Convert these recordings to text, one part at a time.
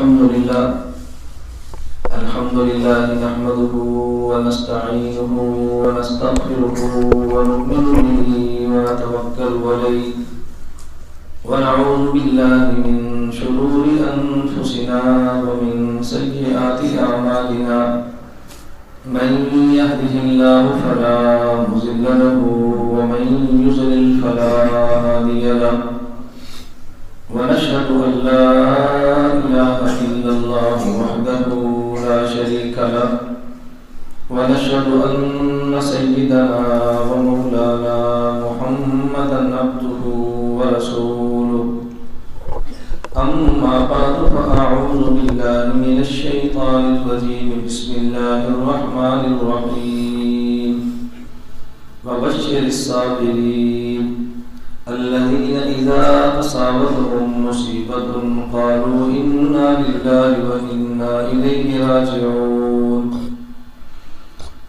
الحمد لله نحمده ونستعينه ونستغفره ونؤمن به ونتوكل عليه ونعوذ بالله من شرور أنفسنا ومن سيئات أعمالنا من يهده الله فلا مضل له ومن يضلل فلا هادي له ونشهد أن لا إله إلا الله وحده لا شريك له ونشهد أن سيدنا ومولانا محمدا عبده ورسوله أما بعد فأعوذ بالله من الشيطان الرجيم بسم الله الرحمن الرحيم وبشر الصابرين الذين إذا أصابتهم مصيبة قالوا إنا لله وإنا إليه راجعون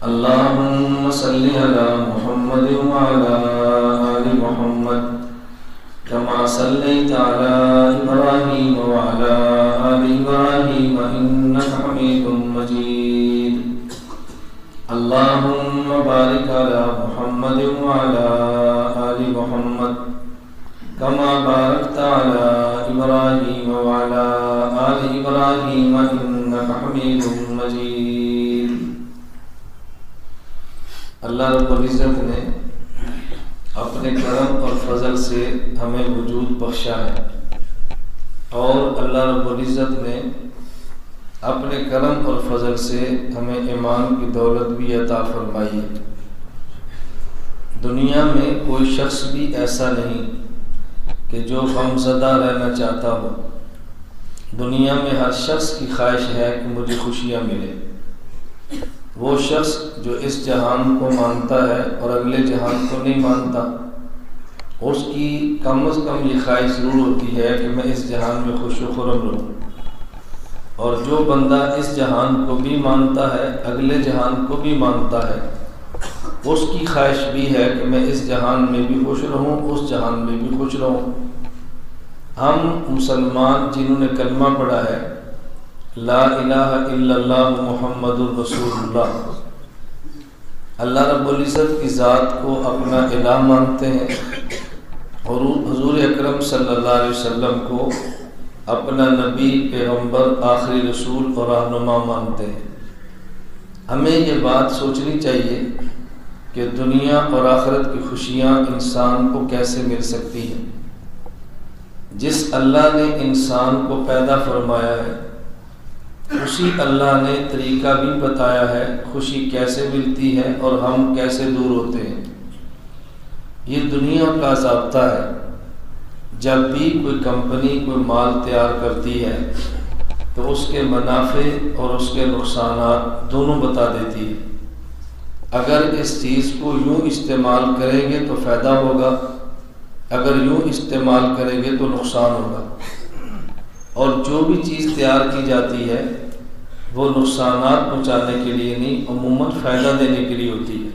اللهم صل على محمد وعلى آل محمد كما صليت على إبراهيم وعلى آل إبراهيم إنك حميد مجيد اللهم بارك على محمد وعلى آل محمد كما باركت على إبراهيم وعلى آل إبراهيم إنك حميد مجيد۔ اللہ رب العزت نے اپنے کرم اور فضل سے ہمیں وجود بخشا ہے، اور اللہ رب العزت نے اپنے کرم اور فضل سے ہمیں ایمان کی دولت بھی عطا فرمائی ہے۔ دنیا میں کوئی شخص بھی ایسا نہیں کہ جو غم زدہ رہنا چاہتا ہو۔ دنیا میں ہر شخص کی خواہش ہے کہ مجھے خوشیاں ملے۔ وہ شخص جو اس جہان کو مانتا ہے اور اگلے جہان کو نہیں مانتا، اس کی کم از کم یہ خواہش ضرور ہوتی ہے کہ میں اس جہان میں خوش و خرم رہوں۔ اور جو بندہ اس جہان کو بھی مانتا ہے، اگلے جہان کو بھی مانتا ہے، اس کی خواہش بھی ہے کہ میں اس جہان میں بھی خوش رہوں، اس جہان میں بھی خوش رہوں۔ ہم مسلمان جنہوں نے کلمہ پڑھا ہے لا الہ الا اللہ محمد الرسول اللہ، اللہ رب العزت کی ذات کو اپنا الہ مانتے ہیں، اور حضور اکرم صلی اللہ علیہ وسلم کو اپنا نبی، پیغمبر، آخری رسول اور رہنما مانتے ہیں۔ ہمیں یہ بات سوچنی چاہیے کہ دنیا اور آخرت کی خوشیاں انسان کو کیسے مل سکتی ہیں۔ جس اللہ نے انسان کو پیدا فرمایا ہے، اسی اللہ نے طریقہ بھی بتایا ہے خوشی کیسے ملتی ہے اور ہم کیسے دور ہوتے ہیں۔ یہ دنیا کا ضابطہ ہے، جب بھی کوئی کمپنی کوئی مال تیار کرتی ہے تو اس کے منافع اور اس کے نقصانات دونوں بتا دیتی ہے۔ اگر اس چیز کو یوں استعمال کریں گے تو فائدہ ہوگا، اگر یوں استعمال کریں گے تو نقصان ہوگا۔ اور جو بھی چیز تیار کی جاتی ہے وہ نقصانات پہنچانے کے لیے نہیں، عموماً فائدہ دینے کے لیے ہوتی ہے۔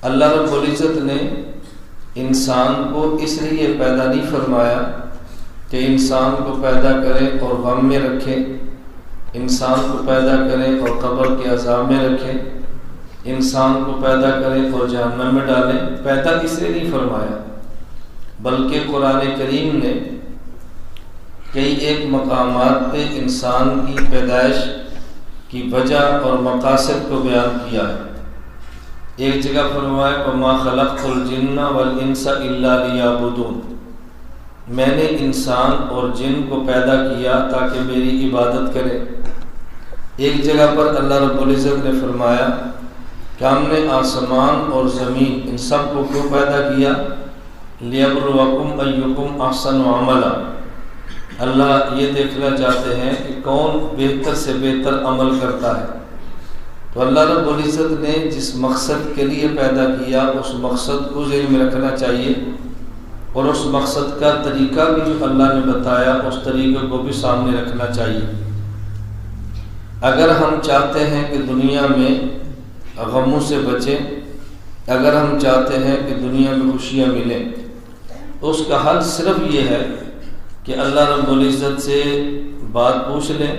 اللہ رب العزت نے انسان کو اس لیے پیدا نہیں فرمایا کہ انسان کو پیدا کرے اور غم میں رکھے، انسان کو پیدا کرے اور قبر کے عذاب میں رکھے، انسان کو پیدا کرے اور جہنم میں ڈالے۔ پیدا اس لیے نہیں فرمایا، بلکہ قرآن کریم نے کئی ایک مقامات پہ انسان کی پیدائش کی وجہ اور مقاصد کو بیان کیا ہے۔ ایک جگہ فرمایا وَمَا خَلَقْتُ الْجِنَّ وَالْإِنسَ إِلَّا لِيَعْبُدُونَ، میں نے انسان اور جن کو پیدا کیا تاکہ میری عبادت کرے۔ ایک جگہ پر اللہ رب العزت نے فرمایا کہ ہم نے آسمان اور زمین ان سب کو کیوں پیدا کیا؟ لِيَبْلُوَكُمْ أَيُّكُمْ أَحْسَنُ عَمَلًا، اللہ یہ دیکھنا چاہتے ہیں کہ کون بہتر سے بہتر عمل کرتا ہے۔ تو اللہ رب العزت نے جس مقصد کے لیے پیدا کیا اس مقصد کو ذہن میں رکھنا چاہیے، اور اس مقصد کا طریقہ بھی جو اللہ نے بتایا اس طریقے کو بھی سامنے رکھنا چاہیے۔ اگر ہم چاہتے ہیں کہ دنیا میں غموں سے بچیں، اگر ہم چاہتے ہیں کہ دنیا میں خوشیاں ملیں، تو اس کا حل صرف یہ ہے کہ اللہ رب العزت سے بات پوچھ لیں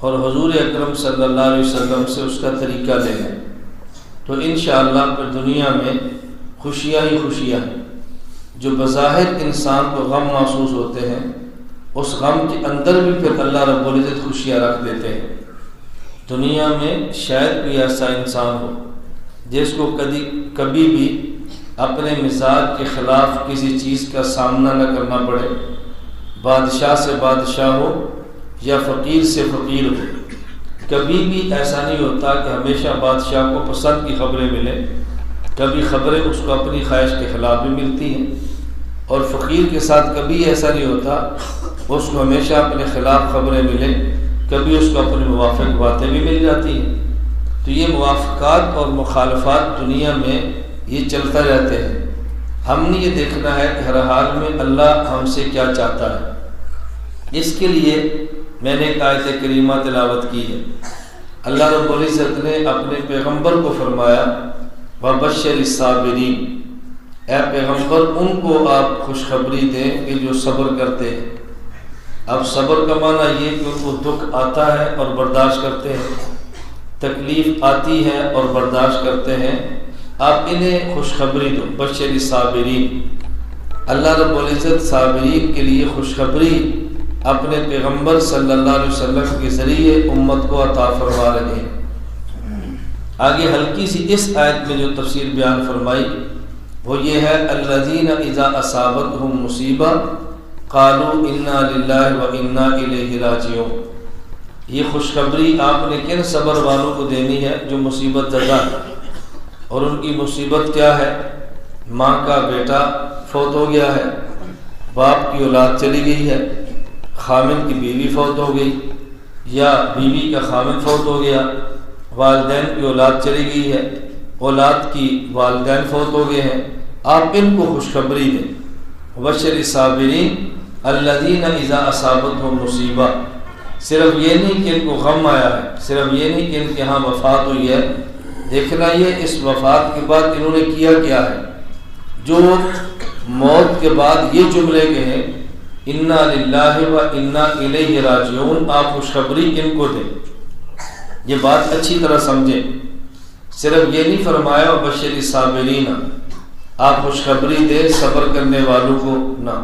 اور حضور اکرم صلی اللہ علیہ وسلم سے اس کا طریقہ لے لیں تو انشاءاللہ پھر دنیا میں خوشیاں ہی خوشیاں ہیں۔ جو بظاہر انسان کو غم محسوس ہوتے ہیں اس غم کے اندر بھی پھر اللہ رب العزت خوشیاں رکھ دیتے ہیں۔ دنیا میں شاید کوئی ایسا انسان ہو جس کو کبھی بھی اپنے مزاج کے خلاف کسی چیز کا سامنا نہ کرنا پڑے، بادشاہ سے بادشاہ ہو یا فقیر سے فقیر ہو، کبھی بھی ایسا نہیں ہوتا کہ ہمیشہ بادشاہ کو پسند کی خبریں ملیں، کبھی خبریں اس کو اپنی خواہش کے خلاف بھی ملتی ہیں، اور فقیر کے ساتھ کبھی ایسا نہیں ہوتا اس کو ہمیشہ اپنے خلاف خبریں ملیں، کبھی اس کو اپنے موافق باتیں بھی مل جاتی ہیں۔ تو یہ موافقات اور مخالفات دنیا میں یہ چلتا رہتے ہیں۔ ہم نے یہ دیکھنا ہے کہ ہر حال میں اللہ ہم سے کیا چاہتا ہے۔ اس کے لیے میں نے ایک آیت کریمہ تلاوت کی ہے۔ اللہ رب العزت نے اپنے پیغمبر کو فرمایا وَبَشِّرِ الصَّابِرِينَ، اے پیغمبر ان کو آپ خوشخبری دیں کہ جو صبر کرتے ہیں۔ اب صبر کا معنی یہ کہ ان کو دکھ آتا ہے اور برداشت کرتے ہیں، تکلیف آتی ہے اور برداشت کرتے ہیں، آپ انہیں خوشخبری دو۔ بشر صابرین، اللہ رب العزت صابرین کے لیے خوشخبری اپنے پیغمبر صلی اللہ علیہ وسلم کے ذریعے امت کو عطا فرما رہے ہیں۔ آگے ہلکی سی اس آیت میں جو تفسیر بیان فرمائی وہ یہ ہے الذین اذا اصابتہم مصیبہ قالوا انا للہ وانا الیہ راجعون۔ یہ خوشخبری آپ نے کن صبر والوں کو دینی ہے جو مصیبت زدہ ہے، اور ان کی مصیبت کیا ہے؟ ماں کا بیٹا فوت ہو گیا ہے، باپ کی اولاد چلی گئی ہے، خامن کی بیوی فوت ہو گئی، یا بیوی کا خامن فوت ہو گیا، والدین کی اولاد چلی گئی ہے، اولاد کی والدین فوت ہو گئے ہیں، آپ ان کو خوشخبری دیں۔ وبشر الصابرین الذین اذا اصابتہم مصیبہ، صرف یہ نہیں کہ ان کو غم آیا ہے، صرف یہ نہیں کہ ان کے ہاں وفات ہوئی ہے، دیکھنا یہ اس وفات کے بعد انہوں نے کیا کیا ہے۔ جو موت کے بعد یہ جملے کہیں انا للہ و انا الیہ راجعون، آپ خوشخبری ان کو دیں۔ یہ بات اچھی طرح سمجھیں، صرف یہ نہیں فرمایا وبشر الصابرین، آپ خوشخبری دیں صبر کرنے والوں کو نہ،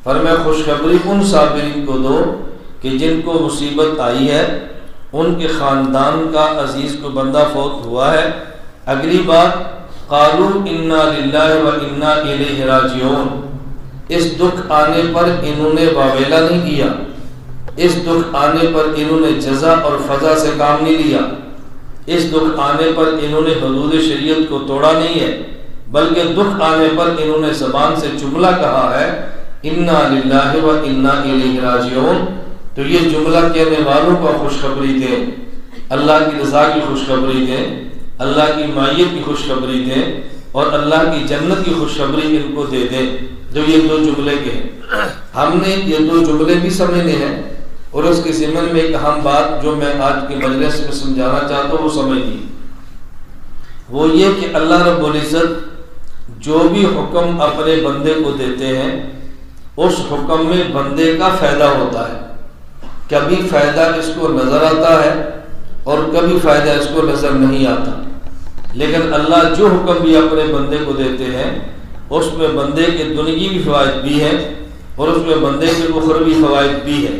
فرمایا خوشخبری ان صابرین کو دو کہ جن کو مصیبت آئی ہے، ان کے خاندان کا عزیز کو بندہ فوت ہوا ہے۔ اگلی بات قالوا انا للہ و انا الیہ راجعون، اس دکھ آنے پر انہوں نے واویلا نہیں کیا، اس دکھ آنے پر انہوں نے جزا اور فضا سے کام نہیں لیا، اس دکھ آنے پر انہوں نے حدود شریعت کو توڑا نہیں ہے، بلکہ دکھ آنے پر انہوں نے زبان سے جملہ کہا ہے انا للہ و انا الیہ راجعون۔ تو یہ جملہ کہنے والوں کو خوشخبری دیں، اللہ کی رضا کی خوشخبری دیں، اللہ کی معیت کی خوشخبری دیں، اور اللہ کی جنت کی خوشخبری ان کو دے دیں جو یہ دو جملے کے ہیں۔ ہم نے یہ دو جملے بھی سمجھنے ہیں، اور اس کے ضمن میں ایک اہم بات جو میں آج کے مجلس میں سمجھانا چاہتا ہوں وہ سمجھیے، وہ یہ کہ اللہ رب العزت جو بھی حکم اپنے بندے کو دیتے ہیں اس حکم میں بندے کا فائدہ ہوتا ہے۔ کبھی فائدہ اس کو نظر آتا ہے اور کبھی فائدہ اس کو نظر نہیں آتا، لیکن اللہ جو حکم بھی اپنے بندے کو دیتے ہیں اس میں بندے کے دنیوی بھی فوائد بھی ہیں اور اس میں بندے کے اخروی فوائد بھی ہیں۔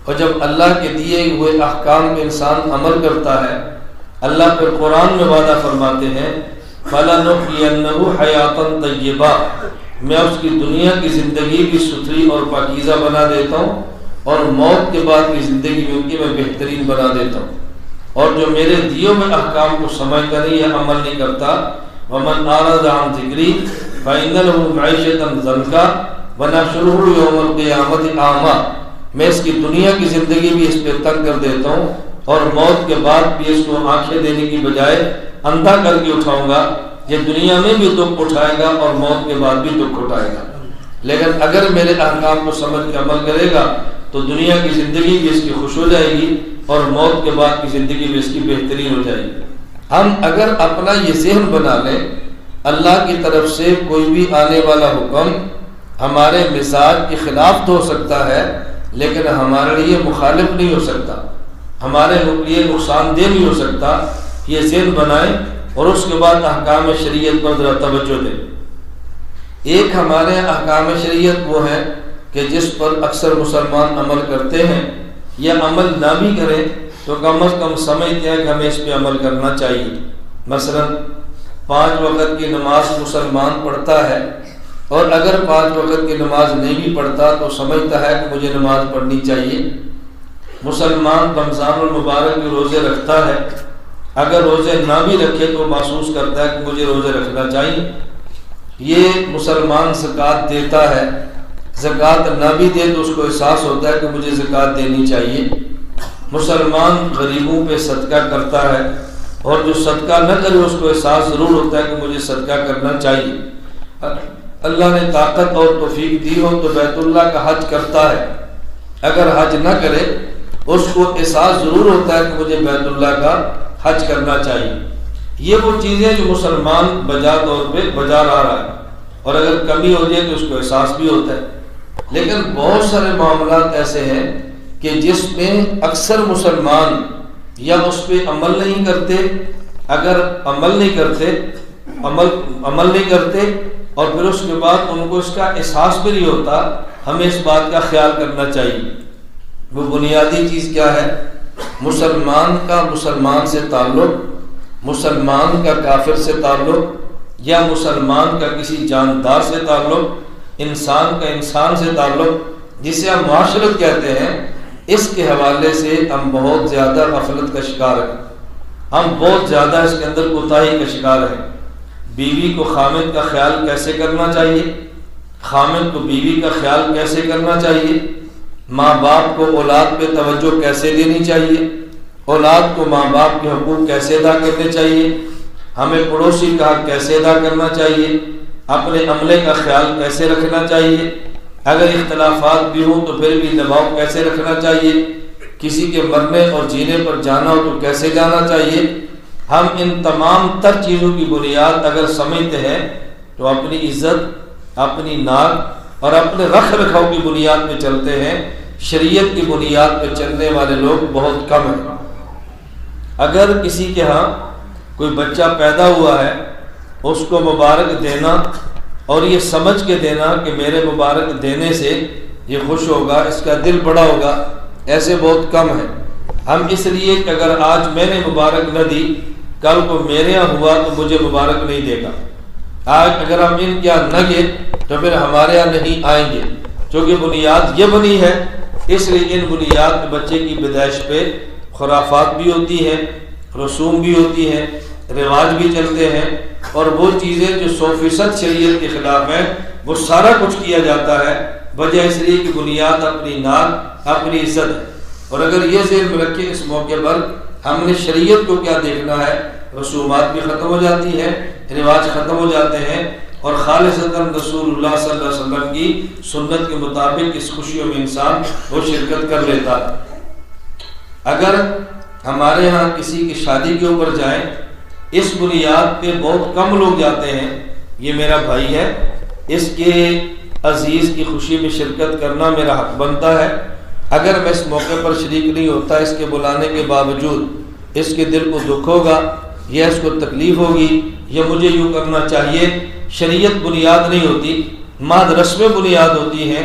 اور جب اللہ کے دیے ہوئے احکام پہ انسان عمل کرتا ہے، اللہ پھر قرآن میں وعدہ فرماتے ہیں فَلَنُحْيِيَنَّهُ حَيَاةً طَيِّبَةً، میں اس کی دنیا کی زندگی بھی ستھری اور پاکیزہ بنا دیتا ہوں، اور موت کے بعد کی زندگی بھی میں بہترین بنا دیتا ہوں۔ اور جو میرے دیوں میں احکام کو سمجھتا نہیں یا عمل نہیں کرتا، وَمَنْ أَعْرَضَ عَنْ ذِكْرِي فَإِنَّ لَهُ مَعِيشَةً ضَنْكًا وَنَحْشُرُهُ يَوْمَ الْقِيَامَةِ أَعْمَىٰ، میں اس کی دنیا کی زندگی بھی اس پہ تنگ کر دیتا ہوں، اور موت کے بعد بھی اس کو آنکھیں دینے کی بجائے اندھا کر کے اٹھاؤں گا۔ یہ دنیا میں بھی دکھ اٹھائے گا اور موت کے بعد بھی دکھ اٹھائے گا، لیکن اگر میرے احکام کو سمجھ کے عمل کرے گا تو دنیا کی زندگی بھی اس کی خوش ہو جائے گی اور موت کے بعد کی زندگی بھی اس کی بہترین ہو جائے گی۔ ہم اگر اپنا یہ ذہن بنا لیں اللہ کی طرف سے کوئی بھی آنے والا حکم ہمارے مزاج کے خلاف تو ہو سکتا ہے، لیکن ہمارے لیے مخالف نہیں ہو سکتا، ہمارے لیے نقصان دہ نہیں ہو سکتا۔ یہ ذہن بنائیں اور اس کے بعد احکام شریعت پر ذرا توجہ دیں۔ ایک ہمارے احکام شریعت وہ ہے کہ جس پر اکثر مسلمان عمل کرتے ہیں، یا عمل نہ بھی کریں تو کم از کم سمجھتے ہیں کہ ہمیں اس پہ عمل کرنا چاہیے۔ مثلا 5 وقت کی نماز مسلمان پڑھتا ہے، اور اگر 5 وقت کی نماز نہیں بھی پڑھتا تو سمجھتا ہے کہ مجھے نماز پڑھنی چاہیے۔ مسلمان رمضان المبارک کے روزے رکھتا ہے، اگر روزے نہ بھی رکھے تو محسوس کرتا ہے کہ مجھے روزے رکھنا چاہیے۔ یہ مسلمان زکوٰۃ دیتا ہے، زکوٰۃ نہ بھی دے تو اس کو احساس ہوتا ہے کہ مجھے زکوٰۃ دینی چاہیے۔ مسلمان غریبوں پہ صدقہ کرتا ہے، اور جو صدقہ نہ کرے اس کو احساس ضرور ہوتا ہے کہ مجھے صدقہ کرنا چاہیے۔ اللہ نے طاقت اور توفیق دی ہو تو بیت اللہ کا حج کرتا ہے، اگر حج نہ کرے اس کو احساس ضرور ہوتا ہے کہ مجھے بیت اللہ کا حج کرنا چاہیے۔ یہ وہ چیزیں جو مسلمان بجا طور پہ بجا رہا ہے، اور اگر کمی ہو جائے تو اس کو احساس بھی ہوتا ہے۔ لیکن بہت سارے معاملات ایسے ہیں کہ جس میں اکثر مسلمان یا اس پہ عمل نہیں کرتے، اگر عمل نہیں کرتے اور پھر اس کے بعد ان کو اس کا احساس بھی نہیں ہوتا۔ ہمیں اس بات کا خیال کرنا چاہیے۔ وہ بنیادی چیز کیا ہے؟ مسلمان کا مسلمان سے تعلق، مسلمان کا کافر سے تعلق، یا مسلمان کا کسی جاندار سے تعلق، انسان کا انسان سے تعلق، جسے ہم معاشرت کہتے ہیں، اس کے حوالے سے ہم بہت زیادہ غفلت کا شکار ہیں، ہم بہت زیادہ اس کے اندر کوتاہی کا شکار ہیں۔ بیوی کو خامد کا خیال کیسے کرنا چاہیے، خامد کو بیوی کا خیال کیسے کرنا چاہیے، ماں باپ کو اولاد پہ توجہ کیسے دینی چاہیے، اولاد کو ماں باپ کے حقوق کیسے ادا کرنے چاہیے، ہمیں پڑوسی کا حق کیسے ادا کرنا چاہیے، اپنے عملے کا خیال کیسے رکھنا چاہیے، اگر اختلافات بھی ہوں تو پھر بھی دباؤ کیسے رکھنا چاہیے، کسی کے مرنے اور جینے پر جانا ہو تو کیسے جانا چاہیے۔ ہم ان تمام تر چیزوں کی بنیاد اگر سمجھتے ہیں تو اپنی عزت، اپنی ناک اور اپنے رکھ رکھاؤ کی بنیاد پہ چلتے ہیں۔ شریعت کی بنیاد پہ چلنے والے لوگ بہت کم ہیں۔ اگر کسی کے ہاں کوئی بچہ پیدا ہوا ہے، اس کو مبارک دینا اور یہ سمجھ کے دینا کہ میرے مبارک دینے سے یہ خوش ہوگا، اس کا دل بڑا ہوگا، ایسے بہت کم ہیں۔ ہم اس لیے کہ اگر آج میں نے مبارک نہ دی، کل کو میرے یہاں ہوا تو مجھے مبارک نہیں دے گا۔ آج اگر ہم ان کے یہاں نہ گئے تو پھر ہمارے یہاں نہیں آئیں گے، چونکہ بنیاد یہ بنی ہے۔ اس لیے ان بنیاد پہ بچے کی پیدائش پہ خرافات بھی ہوتی ہیں، رسوم بھی ہوتی ہیں، رواج بھی چلتے ہیں، اور وہ چیزیں جو 100% شریعت کے خلاف ہیں وہ سارا کچھ کیا جاتا ہے، وجہ اس لیے کہ بنیاد اپنی ناک، اپنی عزت ہے۔ اور اگر یہ ذہن میں رکھیں اس موقع پر ہم نے شریعت کو کیا دیکھنا ہے، رسومات بھی ختم ہو جاتی ہیں، رواج ختم ہو جاتے ہیں، اور خالصتاً رسول اللہ صلی اللہ علیہ وسلم کی سنت کے مطابق اس خوشیوں میں انسان وہ شرکت کر لیتا ہے۔ اگر ہمارے ہاں کسی کی شادی کے اوپر جائیں، اس بنیاد پہ بہت کم لوگ جاتے ہیں، یہ میرا بھائی ہے، اس کے عزیز کی خوشی میں شرکت کرنا میرا حق بنتا ہے۔ اگر میں اس موقع پر شریک نہیں ہوتا، اس کے بلانے کے باوجود اس کے دل کو دکھ ہوگا، یا اس کو تکلیف ہوگی، یا مجھے یوں کرنا چاہیے۔ شریعت بنیاد نہیں ہوتی، محض رسمیں بنیاد ہوتی ہیں۔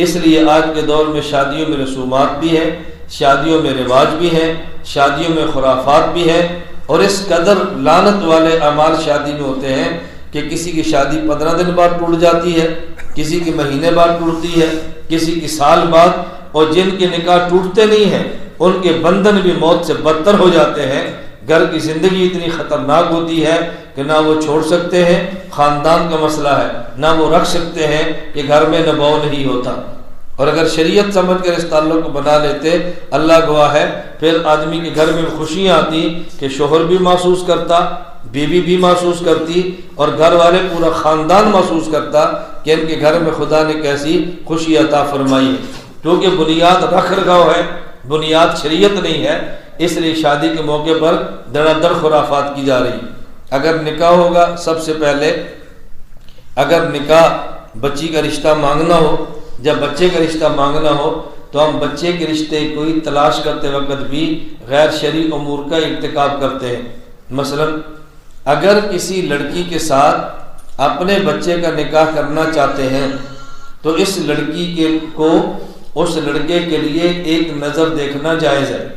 اس لیے آج کے دور میں شادیوں میں رسومات بھی ہیں، شادیوں میں رواج بھی ہیں، شادیوں میں خرافات بھی ہیں، اور اس قدر لعنت والے اعمال شادی میں ہوتے ہیں کہ کسی کی شادی 15 دن بعد ٹوٹ جاتی ہے، کسی کی مہینے بعد ٹوٹتی ہے، کسی کی سال بعد، اور جن کے نکاح ٹوٹتے نہیں ہیں ان کے بندھن بھی موت سے بدتر ہو جاتے ہیں۔ گھر کی زندگی اتنی خطرناک ہوتی ہے کہ نہ وہ چھوڑ سکتے ہیں، خاندان کا مسئلہ ہے، نہ وہ رکھ سکتے ہیں، کہ گھر میں نباؤ نہیں ہوتا۔ اور اگر شریعت سمجھ کر اس تعلق کو بنا لیتے، اللہ گواہ ہے، پھر آدمی کے گھر میں خوشیاں آتی کہ شوہر بھی محسوس کرتا، بیوی بھی محسوس کرتی، اور گھر والے پورا خاندان محسوس کرتا کہ ان کے گھر میں خدا نے کیسی خوشی عطا فرمائی ہے۔ کیونکہ بنیاد رکھ رکھاؤ ہے، بنیاد شریعت نہیں ہے، اس لیے شادی کے موقع پر دڑا دڑ خرافات کی جا رہی۔ اگر نکاح ہوگا، سب سے پہلے اگر نکاح بچی کا رشتہ مانگنا ہو، جب بچے کا رشتہ مانگنا ہو تو ہم بچے کے رشتے کوئی تلاش کرتے وقت بھی غیر شرعی امور کا ارتکاب کرتے ہیں۔ مثلا اگر کسی لڑکی کے ساتھ اپنے بچے کا نکاح کرنا چاہتے ہیں تو اس لڑکی کو اس لڑکے کے لیے ایک نظر دیکھنا جائز ہے،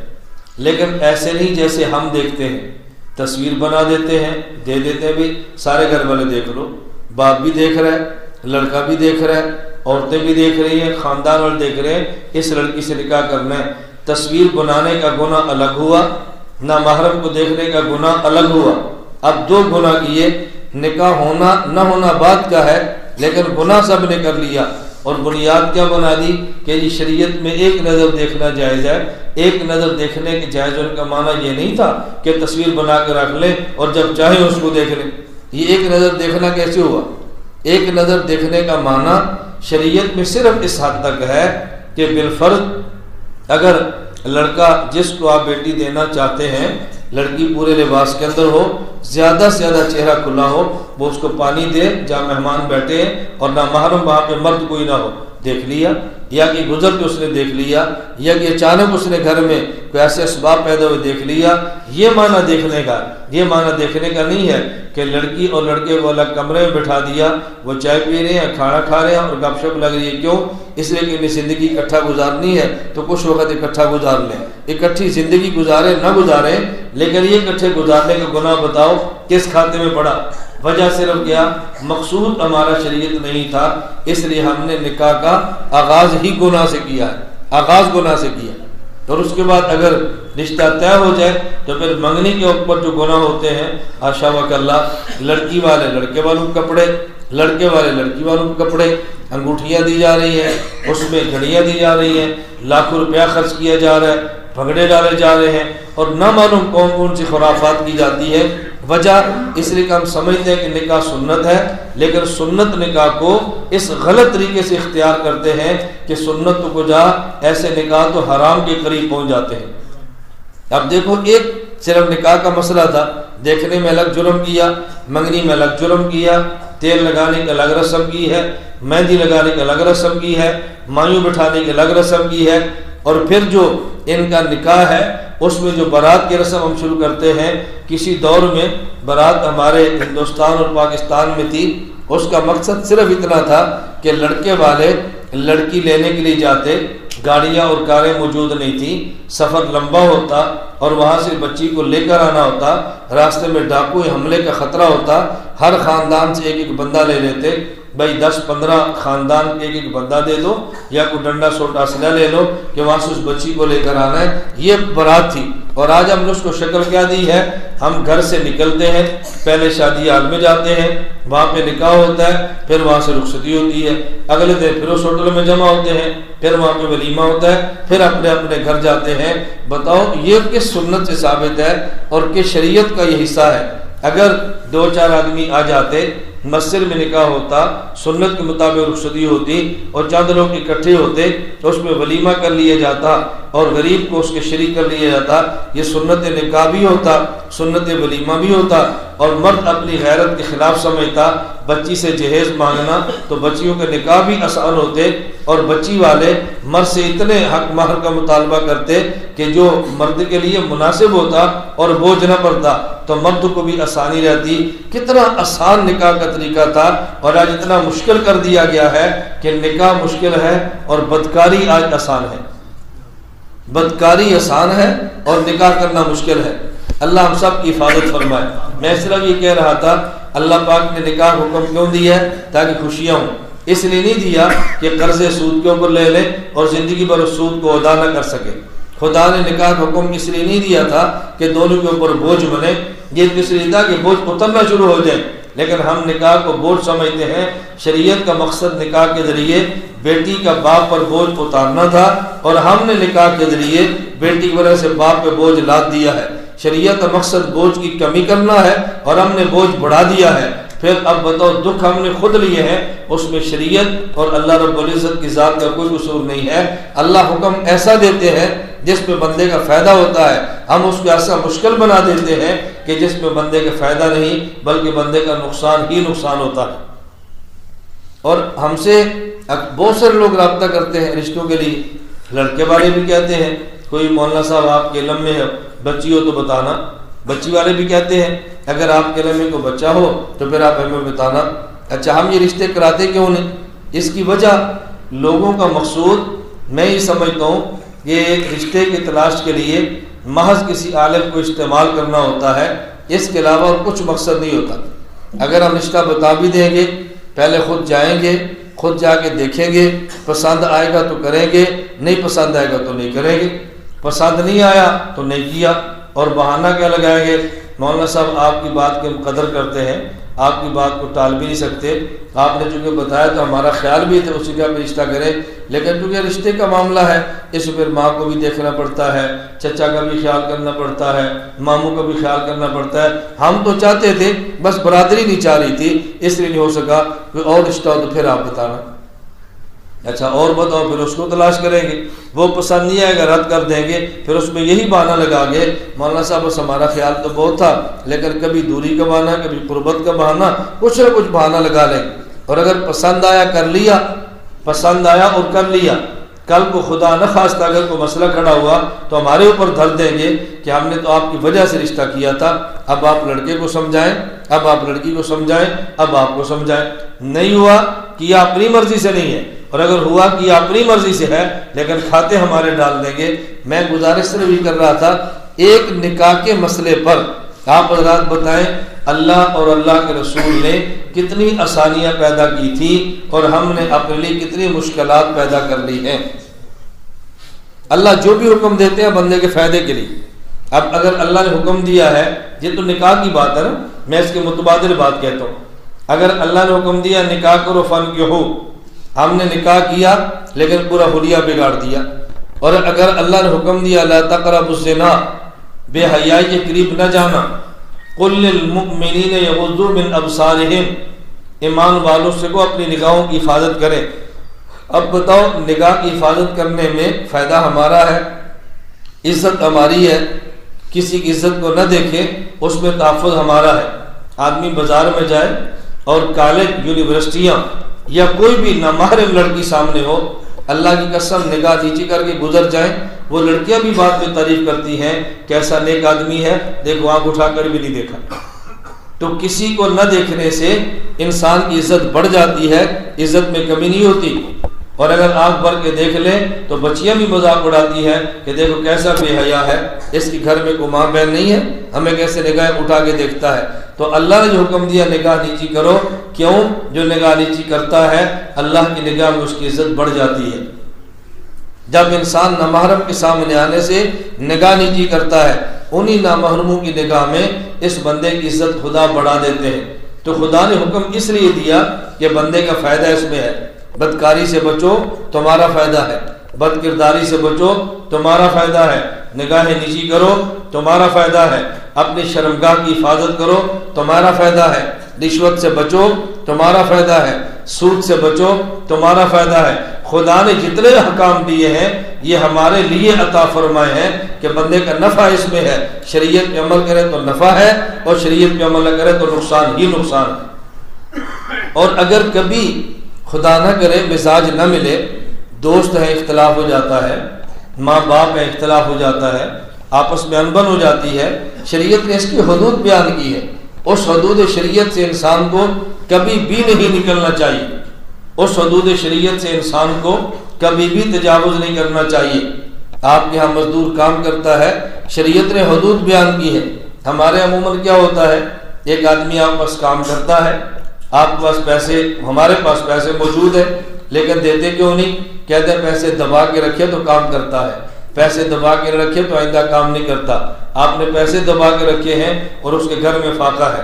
لیکن ایسے نہیں جیسے ہم دیکھتے ہیں، تصویر بنا دیتے ہیں، دے دیتے ہیں بھی سارے گھر والے دیکھ لو، باپ بھی دیکھ رہا ہے، لڑکا بھی دیکھ رہا ہے، عورتیں بھی دیکھ رہی ہیں، خاندان والے دیکھ رہے ہیں، اس لڑکی سے نکاح کرنا ہے۔ تصویر بنانے کا گناہ الگ ہوا، نامحرم کو دیکھنے کا گناہ الگ ہوا۔ اب دو گناہ کیے، نکاح ہونا نہ ہونا بات کا ہے، لیکن گناہ سب نے کر لیا۔ اور بنیاد کیا بنا دی کہ یہ شریعت میں ایک نظر دیکھنا جائز ہے۔ ایک نظر دیکھنے کے جائز ہونے کا معنی یہ نہیں تھا کہ تصویر بنا کے رکھ لیں اور جب چاہیں اس کو دیکھ لیں۔ یہ ایک نظر دیکھنا کیسے ہوا؟ ایک نظر دیکھنے کا معنی شریعت میں صرف اس حد تک ہے کہ بالفرض اگر لڑکا جس کو آپ بیٹی دینا چاہتے ہیں، لڑکی پورے لباس کے اندر ہو، زیادہ سے زیادہ چہرہ کھلا ہو، وہ اس کو پانی دے جہاں مہمان بیٹھے ہیں اور نہ محرم وہاں پہ مرد کوئی نہ ہو، دیکھ لیا، یا کہ گزر کے اس نے دیکھ لیا، یا کہ اچانک اس نے گھر میں کوئی ایسے اسباب پیدا ہوئے دیکھ لیا، یہ معنی دیکھنے کا، یہ معنی دیکھنے کا نہیں ہے کہ لڑکی اور لڑکے کو الگ کمرے میں بٹھا دیا، وہ چائے پی رہے ہیں، کھانا کھا رہے ہیں اور گپ شپ لگ رہی ہے۔ کیوں؟ اس لیے کہ انہیں زندگی اکٹھا گزارنی ہے تو کچھ وقت اکٹھا گزار لیں، اکٹھی زندگی گزارے نہ گزاریں، لیکن یہ اکٹھے گزارنے کا گناہ بتاؤ کس کھاتے میں پڑا؟ وجہ صرف کیا؟ مقصود ہمارا شریعت نہیں تھا، اس لیے ہم نے نکاح کا آغاز ہی گناہ سے کیا ہے، آغاز گناہ سے کیا۔ اور اس کے بعد اگر رشتہ طے ہو جائے تو پھر منگنی کے اوپر جو گناہ ہوتے ہیں، آشا وکاللہ، لڑکی والے لڑکے والوں کے کپڑے، لڑکے والے لڑکی والوں کے کپڑے، انگوٹھیاں دی جا رہی ہیں، اس میں گھڑیاں دی جا رہی ہیں، لاکھوں روپیہ خرچ کیا جا رہا ہے، بھگڑے ڈالے جا رہے ہیں، اور نہ معلوم کون کون سی خرافات کی جاتی ہے۔ وجہ اس لیے کہ ہم سمجھتے ہیں کہ نکاح سنت ہے، لیکن سنت نکاح کو اس غلط طریقے سے اختیار کرتے ہیں کہ سنت کو جا ایسے نکاح تو حرام کے قریب پہنچ جاتے ہیں۔ اب دیکھو، ایک صرف نکاح کا مسئلہ تھا، دیکھنے میں الگ جرم کیا، منگنی میں الگ جرم کیا، تیل لگانے کی الگ رسم کی ہے، مہندی لگانے کی الگ رسم کی ہے، مایوں بٹھانے کی الگ رسم کی ہے، اور پھر جو ان کا نکاح ہے اس میں جو بارات کی رسم ہم شروع کرتے ہیں۔ کسی دور میں بارات ہمارے ہندوستان اور پاکستان میں تھی، اس کا مقصد صرف اتنا تھا کہ لڑکے والے لڑکی لینے کے لیے جاتے، گاڑیاں اور کاریں موجود نہیں تھیں، سفر لمبا ہوتا اور وہاں سے بچی کو لے کر آنا ہوتا، راستے میں ڈاکو حملے کا خطرہ ہوتا، ہر خاندان سے ایک ایک بندہ لے لیتے، بھائی 10-15 خاندان کے ایک ایک بندہ دے دو یا کوئی ڈنڈا سوٹا اسلحہ لے لو کہ وہاں سے اس بچی کو لے کر آنا ہے۔ یہ بارات تھی، اور آج ہم نے اس کو شکل کیا دی ہے؟ ہم گھر سے نکلتے ہیں، پہلے شادی حال میں جاتے ہیں، وہاں پہ نکاح ہوتا ہے، پھر وہاں سے رخصتی ہوتی ہے، اگلے دن پھر اس ہوٹل میں جمع ہوتے ہیں، پھر وہاں پہ ولیمہ ہوتا ہے، پھر اپنے اپنے گھر جاتے ہیں۔ بتاؤ یہ کس سنت سے ثابت ہے اور کس شریعت کا یہ حصہ ہے؟ اگر 2-4 آدمی آ جاتے، مسجد میں نکاح ہوتا، سنت کے مطابق رخصتی ہوتی اور چند لوگ اکٹھے ہوتے تو اس میں ولیمہ کر لیا جاتا اور غریب کو اس کے شریک کر لیا جاتا، یہ سنت نکاح بھی ہوتا، سنت ولیمہ بھی ہوتا، اور مرد اپنی غیرت کے خلاف سمجھتا بچی سے جہیز مانگنا، تو بچیوں کے نکاح بھی آسان ہوتے، اور بچی والے مرد سے اتنے حق مہر کا مطالبہ کرتے کہ جو مرد کے لیے مناسب ہوتا اور بوجھ نہ پڑتا، تو مرد کو بھی آسانی رہتی۔ کتنا آسان نکاح کا طریقہ تھا، اور آج اتنا مشکل کر دیا گیا ہے کہ نکاح مشکل ہے اور بدکاری آج آسان ہے، بدکاری آسان ہے اور نکاح کرنا مشکل ہے۔ اللہ ہم سب کی حفاظت فرمائے۔ میں صرف یہ کہہ رہا تھا، اللہ پاک نے نکاح حکم کیوں دیا ہے؟ تاکہ خوشیاں ہوں، اس لیے نہیں دیا کہ قرض سود کے اوپر لے لیں اور زندگی بھر اس سود کو ادا نہ کر سکے۔ خدا نے نکاح کا حکم اس لیے نہیں دیا تھا کہ دونوں کے اوپر بوجھ بنے، یہ اس لیے تھا کہ بوجھ اترنا شروع ہو جائے، لیکن ہم نکاح کو بوجھ سمجھتے ہیں۔ شریعت کا مقصد نکاح کے ذریعے بیٹی کا باپ پر بوجھ اتارنا تھا، اور ہم نے نکاح کے ذریعے بیٹی کی وجہ سے باپ پہ بوجھ لاد دیا ہے۔ شریعت کا مقصد بوجھ کی کمی کرنا ہے اور ہم نے بوجھ بڑھا دیا ہے۔ پھر اب بتاؤ، دکھ ہم نے خود لیے ہیں، اس میں شریعت اور اللہ رب العزت کی ذات کا کوئی قصور نہیں ہے۔ اللہ حکم ایسا دیتے ہیں جس میں بندے کا فائدہ ہوتا ہے، ہم اس کو ایسا مشکل بنا دیتے ہیں کہ جس میں بندے کا فائدہ نہیں بلکہ بندے کا نقصان ہی نقصان ہوتا ہے۔ اور ہم سے بہت سارے لوگ رابطہ کرتے ہیں رشتوں کے لیے، لڑکے والے بھی کہتے ہیں کوئی مولانا صاحب آپ کے علم میں ہے بچی ہو تو بتانا، بچی والے بھی کہتے ہیں اگر آپ کے علم میں کوئی بچہ ہو تو پھر آپ ہمیں بتانا۔ اچھا ہم یہ رشتے کراتے کیوں نہیں؟ اس کی وجہ لوگوں کا مقصود میں یہ سمجھتا ہوں کہ رشتے کی تلاش کے لیے محض کسی عالم کو استعمال کرنا ہوتا ہے، اس کے علاوہ اور کچھ مقصد نہیں ہوتا۔ اگر ہم رشتہ بتا بھی دیں گے، پہلے خود جائیں گے، خود جا کے دیکھیں گے، پسند آئے گا تو کریں گے، نہیں پسند آئے گا تو نہیں کریں گے، پسند نہیں آیا تو نہیں کیا، اور بہانہ کیا لگائیں گے؟ مولانا صاحب آپ کی بات کی ہم قدر کرتے ہیں، آپ کی بات کو ٹال بھی نہیں سکتے، آپ نے چونکہ بتایا تو ہمارا خیال بھی تھا اسی کا بھی رشتہ کریں، لیکن چونکہ رشتے کا معاملہ ہے اس میں پھر ماں کو بھی دیکھنا پڑتا ہے، چچا کا بھی خیال کرنا پڑتا ہے، ماموں کا بھی خیال کرنا پڑتا ہے۔ ہم تو چاہتے تھے بس برادری نہیں چاہ رہی تھی، اس لیے نہیں ہو سکا، کوئی اور رشتہ ہو تو پھر آپ بتانا۔ اچھا اور بتاؤ، پھر اس کو تلاش کریں گے، وہ پسند نہیں آئے گا رد کر دیں گے، پھر اس میں یہی بہانہ لگا گے مولانا صاحب بس ہمارا خیال تو بہت تھا لیکن کبھی دوری کا بہانہ، کبھی قربت کا بہانہ، کچھ نہ کچھ بہانہ لگا لیں۔ اور اگر پسند آیا کر لیا، پسند آیا اور کر لیا، کل کو خدا نہ خواستہ اگر کوئی مسئلہ کھڑا ہوا تو ہمارے اوپر دھر دیں گے کہ ہم نے تو آپ کی وجہ سے رشتہ کیا تھا، اب آپ لڑکے کو سمجھائیں، اب آپ لڑکی کو سمجھائیں، اب آپ کو سمجھائیں۔ نہیں ہوا کیا اپنی مرضی سے نہیں ہے، اور اگر ہوا کیا اپنی مرضی سے ہے لیکن کھاتے ہمارے ڈال دیں گے۔ میں گزارش سے بھی کر رہا تھا ایک نکاح کے مسئلے پر آپ حضرات بتائیں اللہ اور اللہ کے رسول نے کتنی آسانیاں پیدا کی تھی اور ہم نے اپنے لیے کتنی مشکلات پیدا کر لی ہیں۔ اللہ جو بھی حکم دیتے ہیں بندے کے فائدے کے لیے۔ اب اگر اللہ نے حکم دیا ہے، یہ تو نکاح کی بات ہے نا، میں اس کے متبادل بات کہتا ہوں، اگر اللہ نے حکم دیا نکاح کرو فانکحوا، ہم نے نکاح کیا لیکن پورا حلیہ بگاڑ دیا، اور اگر اللہ نے حکم دیا لا تقربوا الزنا، بے حیائی کے قریب نہ جانا، قل للمؤمنین یغضوا من ابصارہم، ایمان والوں سے کو اپنی نگاہوں کی حفاظت کریں۔ اب بتاؤ نگاہ کی حفاظت کرنے میں فائدہ ہمارا ہے، عزت ہماری ہے، کسی کی عزت کو نہ دیکھے اس میں تحفظ ہمارا ہے۔ آدمی بازار میں جائے اور کالج یونیورسٹیاں یا کوئی بھی نامحرم لڑکی سامنے ہو، اللہ کی قسم نگاہ نیچی کر کے گزر جائیں، وہ لڑکیاں بھی بعد میں تعریف کرتی ہیں کیسا نیک آدمی ہے، دیکھو آنکھ اٹھا کر بھی نہیں دیکھا۔ تو کسی کو نہ دیکھنے سے انسان کی عزت بڑھ جاتی ہے، عزت میں کمی نہیں ہوتی۔ اور اگر آنکھ بھر کے دیکھ لیں تو بچیاں بھی مذاق اڑاتی ہیں کہ دیکھو کیسا بے حیا ہے، اس کی گھر میں کوئی ماں بہن نہیں ہے، ہمیں کیسے نگاہ اٹھا کے دیکھتا ہے۔ تو اللہ نے جو حکم دیا نگاہ نیچی کرو، کیوں؟ جو نگاہ نیچی کرتا ہے اللہ کی نگاہ میں اس کی عزت بڑھ جاتی ہے۔ جب انسان نامحرم کے سامنے آنے سے نگاہ نیچی کرتا ہے، انہی نامحرموں کی نگاہ میں اس بندے کی عزت خدا بڑھا دیتے ہیں۔ تو خدا نے حکم اس لیے دیا کہ بندے کا فائدہ اس میں ہے، بدکاری سے بچو تمہارا فائدہ ہے، بد کرداری سے بچو تمہارا فائدہ ہے، نگاہیں نیچی کرو تمہارا فائدہ ہے، اپنی شرمگاہ کی حفاظت کرو تمہارا فائدہ ہے، رشوت سے بچو تمہارا فائدہ ہے، سود سے بچو تمہارا فائدہ ہے۔ خدا نے جتنے احکام دیے ہیں یہ ہمارے لیے عطا فرمائے ہیں کہ بندے کا نفع اس میں ہے، شریعت پہ عمل کرے تو نفع ہے اور شریعت پہ عمل نہ کرے تو نقصان ہی نقصان ہے۔ اور اگر کبھی خدا نہ کرے مزاج نہ ملے، دوست ہیں اختلاف ہو جاتا ہے، ماں باپ ہیں اختلاف ہو جاتا ہے، آپس میں انبن ہو جاتی ہے، شریعت نے اس کی حدود بیان کی ہے، اس حدود شریعت سے انسان کو کبھی بھی نہیں نکلنا چاہیے، اس حدود شریعت سے انسان کو کبھی بھی تجاوز نہیں کرنا چاہیے۔ آپ کے ہاں مزدور کام کرتا ہے، شریعت نے حدود بیان کی ہے۔ ہمارے عموماً کیا ہوتا ہے، ایک آدمی آپ پاس کام کرتا ہے، آپ کے پاس پیسے، ہمارے پاس پیسے موجود ہیں لیکن دیتے کیوں نہیں؟ کہتے ہیں پیسے دبا کے رکھے تو کام کرتا ہے، پیسے دبا کے رکھے تو آئندہ کام نہیں کرتا۔ آپ نے پیسے دبا کے رکھے ہیں اور اس کے گھر میں فاقہ ہے،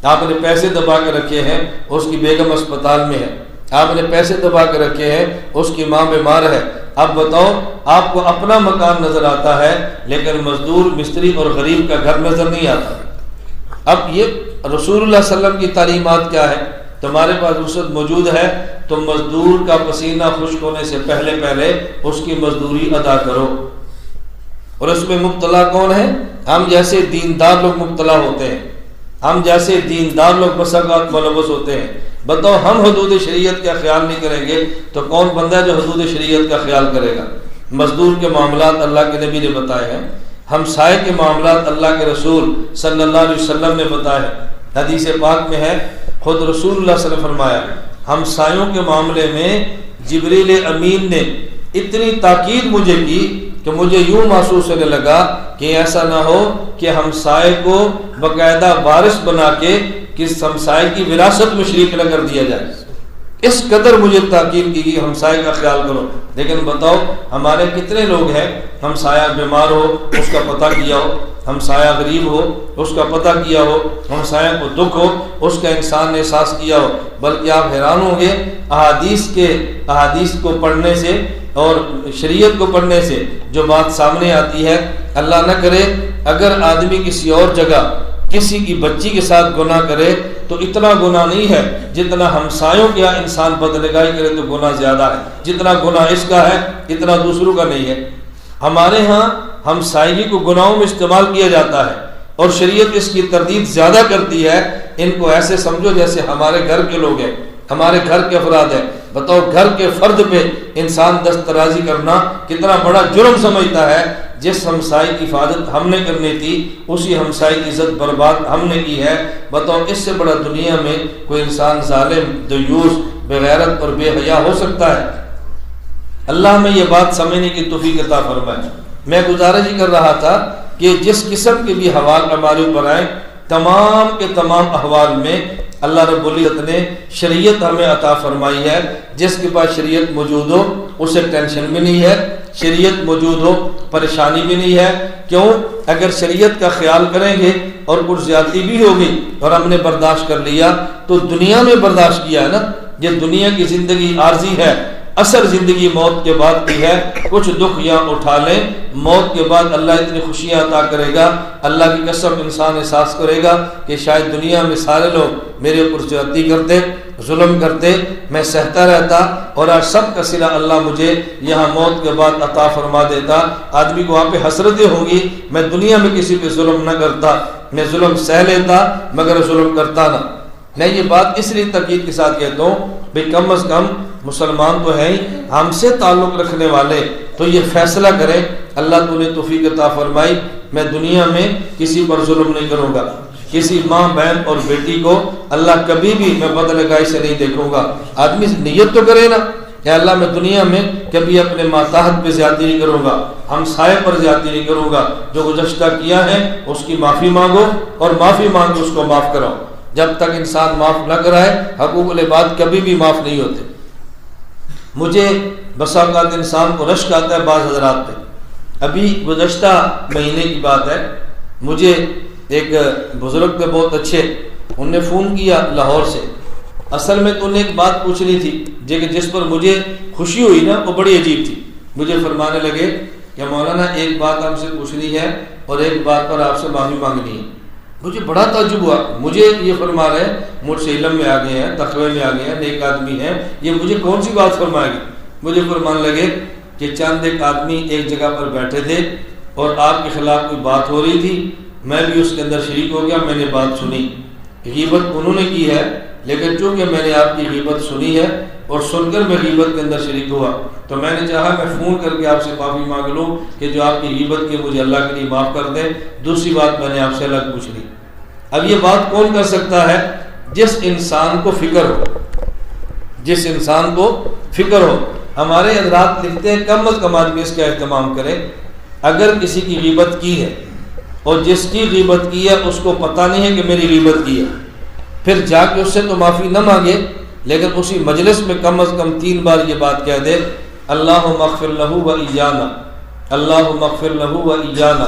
آپ نے پیسے دبا کے رکھے ہیں اس کی بیگم اسپتال میں ہے، آپ نے پیسے دبا کے رکھے ہیں اس کی ماں بیمار ہے۔ اب بتاؤ آپ کو اپنا مکان نظر آتا ہے لیکن مزدور مستری اور غریب کا گھر نظر نہیں آتا۔ اب یہ رسول اللہ صلی اللہ علیہ وسلم کی تعلیمات کیا ہے؟ تمہارے پاس وسعت موجود ہے تو مزدور کا پسینہ خشک ہونے سے پہلے پہلے اس کی مزدوری ادا کرو۔ اور اس میں مبتلا کون ہے؟ ہم جیسے دیندار لوگ مبتلا ہوتے ہیں، ہم جیسے دیندار لوگ بساغات ملوث ہوتے ہیں۔ بتاؤ ہم حدود شریعت کا خیال نہیں کریں گے تو کون بندہ ہے جو حدود شریعت کا خیال کرے گا؟ مزدور کے معاملات اللہ کے نبی نے بتائے ہیں، ہمسائے کے معاملات اللہ کے رسول صلی اللہ علیہ وسلم نے بتائے ہیں۔ حدیث پاک میں ہے، خود رسول اللہ صلی اللہ علیہ وسلم نے فرمایا ہمسایوں کے معاملے میں جبریل امین نے اتنی تاکید مجھے کی کہ مجھے یوں محسوس ہونے لگا کہ ایسا نہ ہو کہ ہمسائے کو باقاعدہ وارث بنا کے کس ہمسائے کی وراثت میں شریک نہ کر دیا جائے۔ اس قدر مجھے تاکید کی کہ ہمسائے کا خیال کرو۔ لیکن بتاؤ ہمارے کتنے لوگ ہیں، ہمسایہ بیمار ہو اس کا پتہ کیا ہو، ہمسایہ غریب ہو اس کا پتہ کیا ہو، ہمسایہ کو دکھ ہو اس کا انسان نے احساس کیا ہو۔ بلکہ آپ حیران ہوں گے احادیث کو پڑھنے سے اور شریعت کو پڑھنے سے جو بات سامنے آتی ہے، اللہ نہ کرے اگر آدمی کسی اور جگہ کسی کی بچی کے ساتھ گناہ کرے تو اتنا گناہ نہیں ہے جتنا ہمسایوں کے یہاں انسان بدنگاہی کرے تو گناہ زیادہ ہے۔ جتنا گناہ اس کا ہے اتنا دوسروں کا نہیں ہے۔ ہمارے ہاں ہمسائیگی کو گناہوں میں استعمال کیا جاتا ہے اور شریعت اس کی تردید زیادہ کرتی ہے۔ ان کو ایسے سمجھو جیسے ہمارے گھر کے لوگ ہیں، ہمارے گھر کے افراد ہیں۔ بتاؤ گھر کے فرد پہ انسان دسترازی کرنا کتنا بڑا جرم سمجھتا ہے۔ جس ہمسائے کی حفاظت ہم نے کرنی تھی اسی ہمسائے کی عزت برباد ہم نے کی ہے۔ بتاؤ اس سے بڑا دنیا میں کوئی انسان ظالم، دیوس، بغیرت اور بے حیا ہو سکتا ہے؟ اللہ میں یہ بات سمجھنے کی توفیق عطا فرمائے۔ میں گزارش ہی کر رہا تھا کہ جس قسم کے بھی حوال ہمارے اوپر آئے، تمام کے تمام احوال میں اللہ رب العزت نے شریعت ہمیں عطا فرمائی ہے۔ جس کے پاس شریعت موجود ہو اسے ٹینشن بھی نہیں ہے، شریعت موجود ہو پریشانی بھی نہیں ہے۔ کیوں؟ اگر شریعت کا خیال کریں گے اور کچھ زیادتی بھی ہوگی اور ہم نے برداشت کر لیا تو دنیا میں برداشت کیا ہے نا۔ یہ دنیا کی زندگی عارضی ہے، اصل زندگی موت کے بعد کی ہے۔ کچھ دکھ یہاں اٹھا لیں، موت کے بعد اللہ اتنی خوشیاں عطا کرے گا، اللہ کی قسم انسان احساس کرے گا کہ شاید دنیا میں سارے لوگ میرے اوپر زیادتی کرتے، ظلم کرتے، میں سہتا رہتا، اور آج سب کا صلہ اللہ مجھے یہاں موت کے بعد عطا فرما دیتا۔ آدمی کو وہاں پہ حسرتیں ہوگی، میں دنیا میں کسی پہ ظلم نہ کرتا، میں ظلم سہ لیتا مگر ظلم کرتا نہ۔ میں یہ بات اس لیے تاکید کے ساتھ کہتا ہوں بھئی کم از کم مسلمان تو ہیں ہی، ہم سے تعلق رکھنے والے تو یہ فیصلہ کریں اللہ تو نے توفیق عطا فرمائی میں دنیا میں کسی پر ظلم نہیں کروں گا، کسی ماں بہن اور بیٹی کو اللہ کبھی بھی میں بدنگاہی سے نہیں دیکھوں گا۔ آدمی نیت تو کرے نا کہ اللہ میں دنیا میں کبھی اپنے ماتحت پہ زیادتی نہیں کروں گا، ہمسائے پر زیادتی نہیں کروں گا، جو گزشتہ کیا ہے اس کی معافی مانگو اور معافی مانگو اس کو معاف کراؤ۔ جب تک انسان معاف نہ کرائے حقوق العباد کبھی بھی معاف نہیں ہوتے۔ مجھے بسا اوقات انسان کو رشک آتا ہے بعض حضرات پہ۔ ابھی گزشتہ مہینے کی بات ہے، مجھے ایک بزرگ پہ بہت اچھے انہوں نے فون کیا لاہور سے۔ اصل میں تو انہیں ایک بات پوچھنی تھی جس پر مجھے خوشی ہوئی نا، وہ بڑی عجیب تھی۔ مجھے فرمانے لگے کہ مولانا ایک بات آپ سے پوچھنی ہے اور ایک بات پر آپ سے معافی مانگنی ہے۔ مجھے بڑا تعجب ہوا، مجھے یہ فرما رہے ہیں مجھ سے علم میں آ گئے ہیں، تقوی میں آ گئے ہیں، نیک آدمی ہیں، یہ مجھے کون سی بات فرمائے گی؟ مجھے فرمانے لگے کہ چند ایک آدمی ایک جگہ پر بیٹھے تھے اور آپ کے خلاف کوئی بات ہو رہی تھی، میں بھی اس کے اندر شریک ہو گیا، میں نے بات سنی۔ غیبت انہوں نے کی ہے لیکن چونکہ میں نے آپ کی غیبت سنی ہے اور سن کر میں غیبت کے اندر شریک ہوا تو میں نے چاہا میں فون کر کے آپ سے معافی مانگ لوں کہ جو آپ کی غیبت کی مجھے اللہ کے لیے معاف کر دیں۔ دوسری بات میں نے آپ سے الگ پوچھ لی۔ اب یہ بات کون کر سکتا ہے؟ جس انسان کو فکر ہو، جس انسان کو فکر ہو۔ ہمارے حضرات لکھتے ہیں کم از کم آدمی اس کا اہتمام کرے، اگر کسی کی غیبت کی ہے اور جس کی غیبت کی ہے اس کو پتہ نہیں ہے کہ میری غیبت کی ہے، پھر جا کے اس سے تو معافی نہ مانگے لیکن اسی مجلس میں کم از کم 3 بار یہ بات کہہ دے، اللہم اغفر لہ و ایانا، اللہم اغفر لہ و ایانا،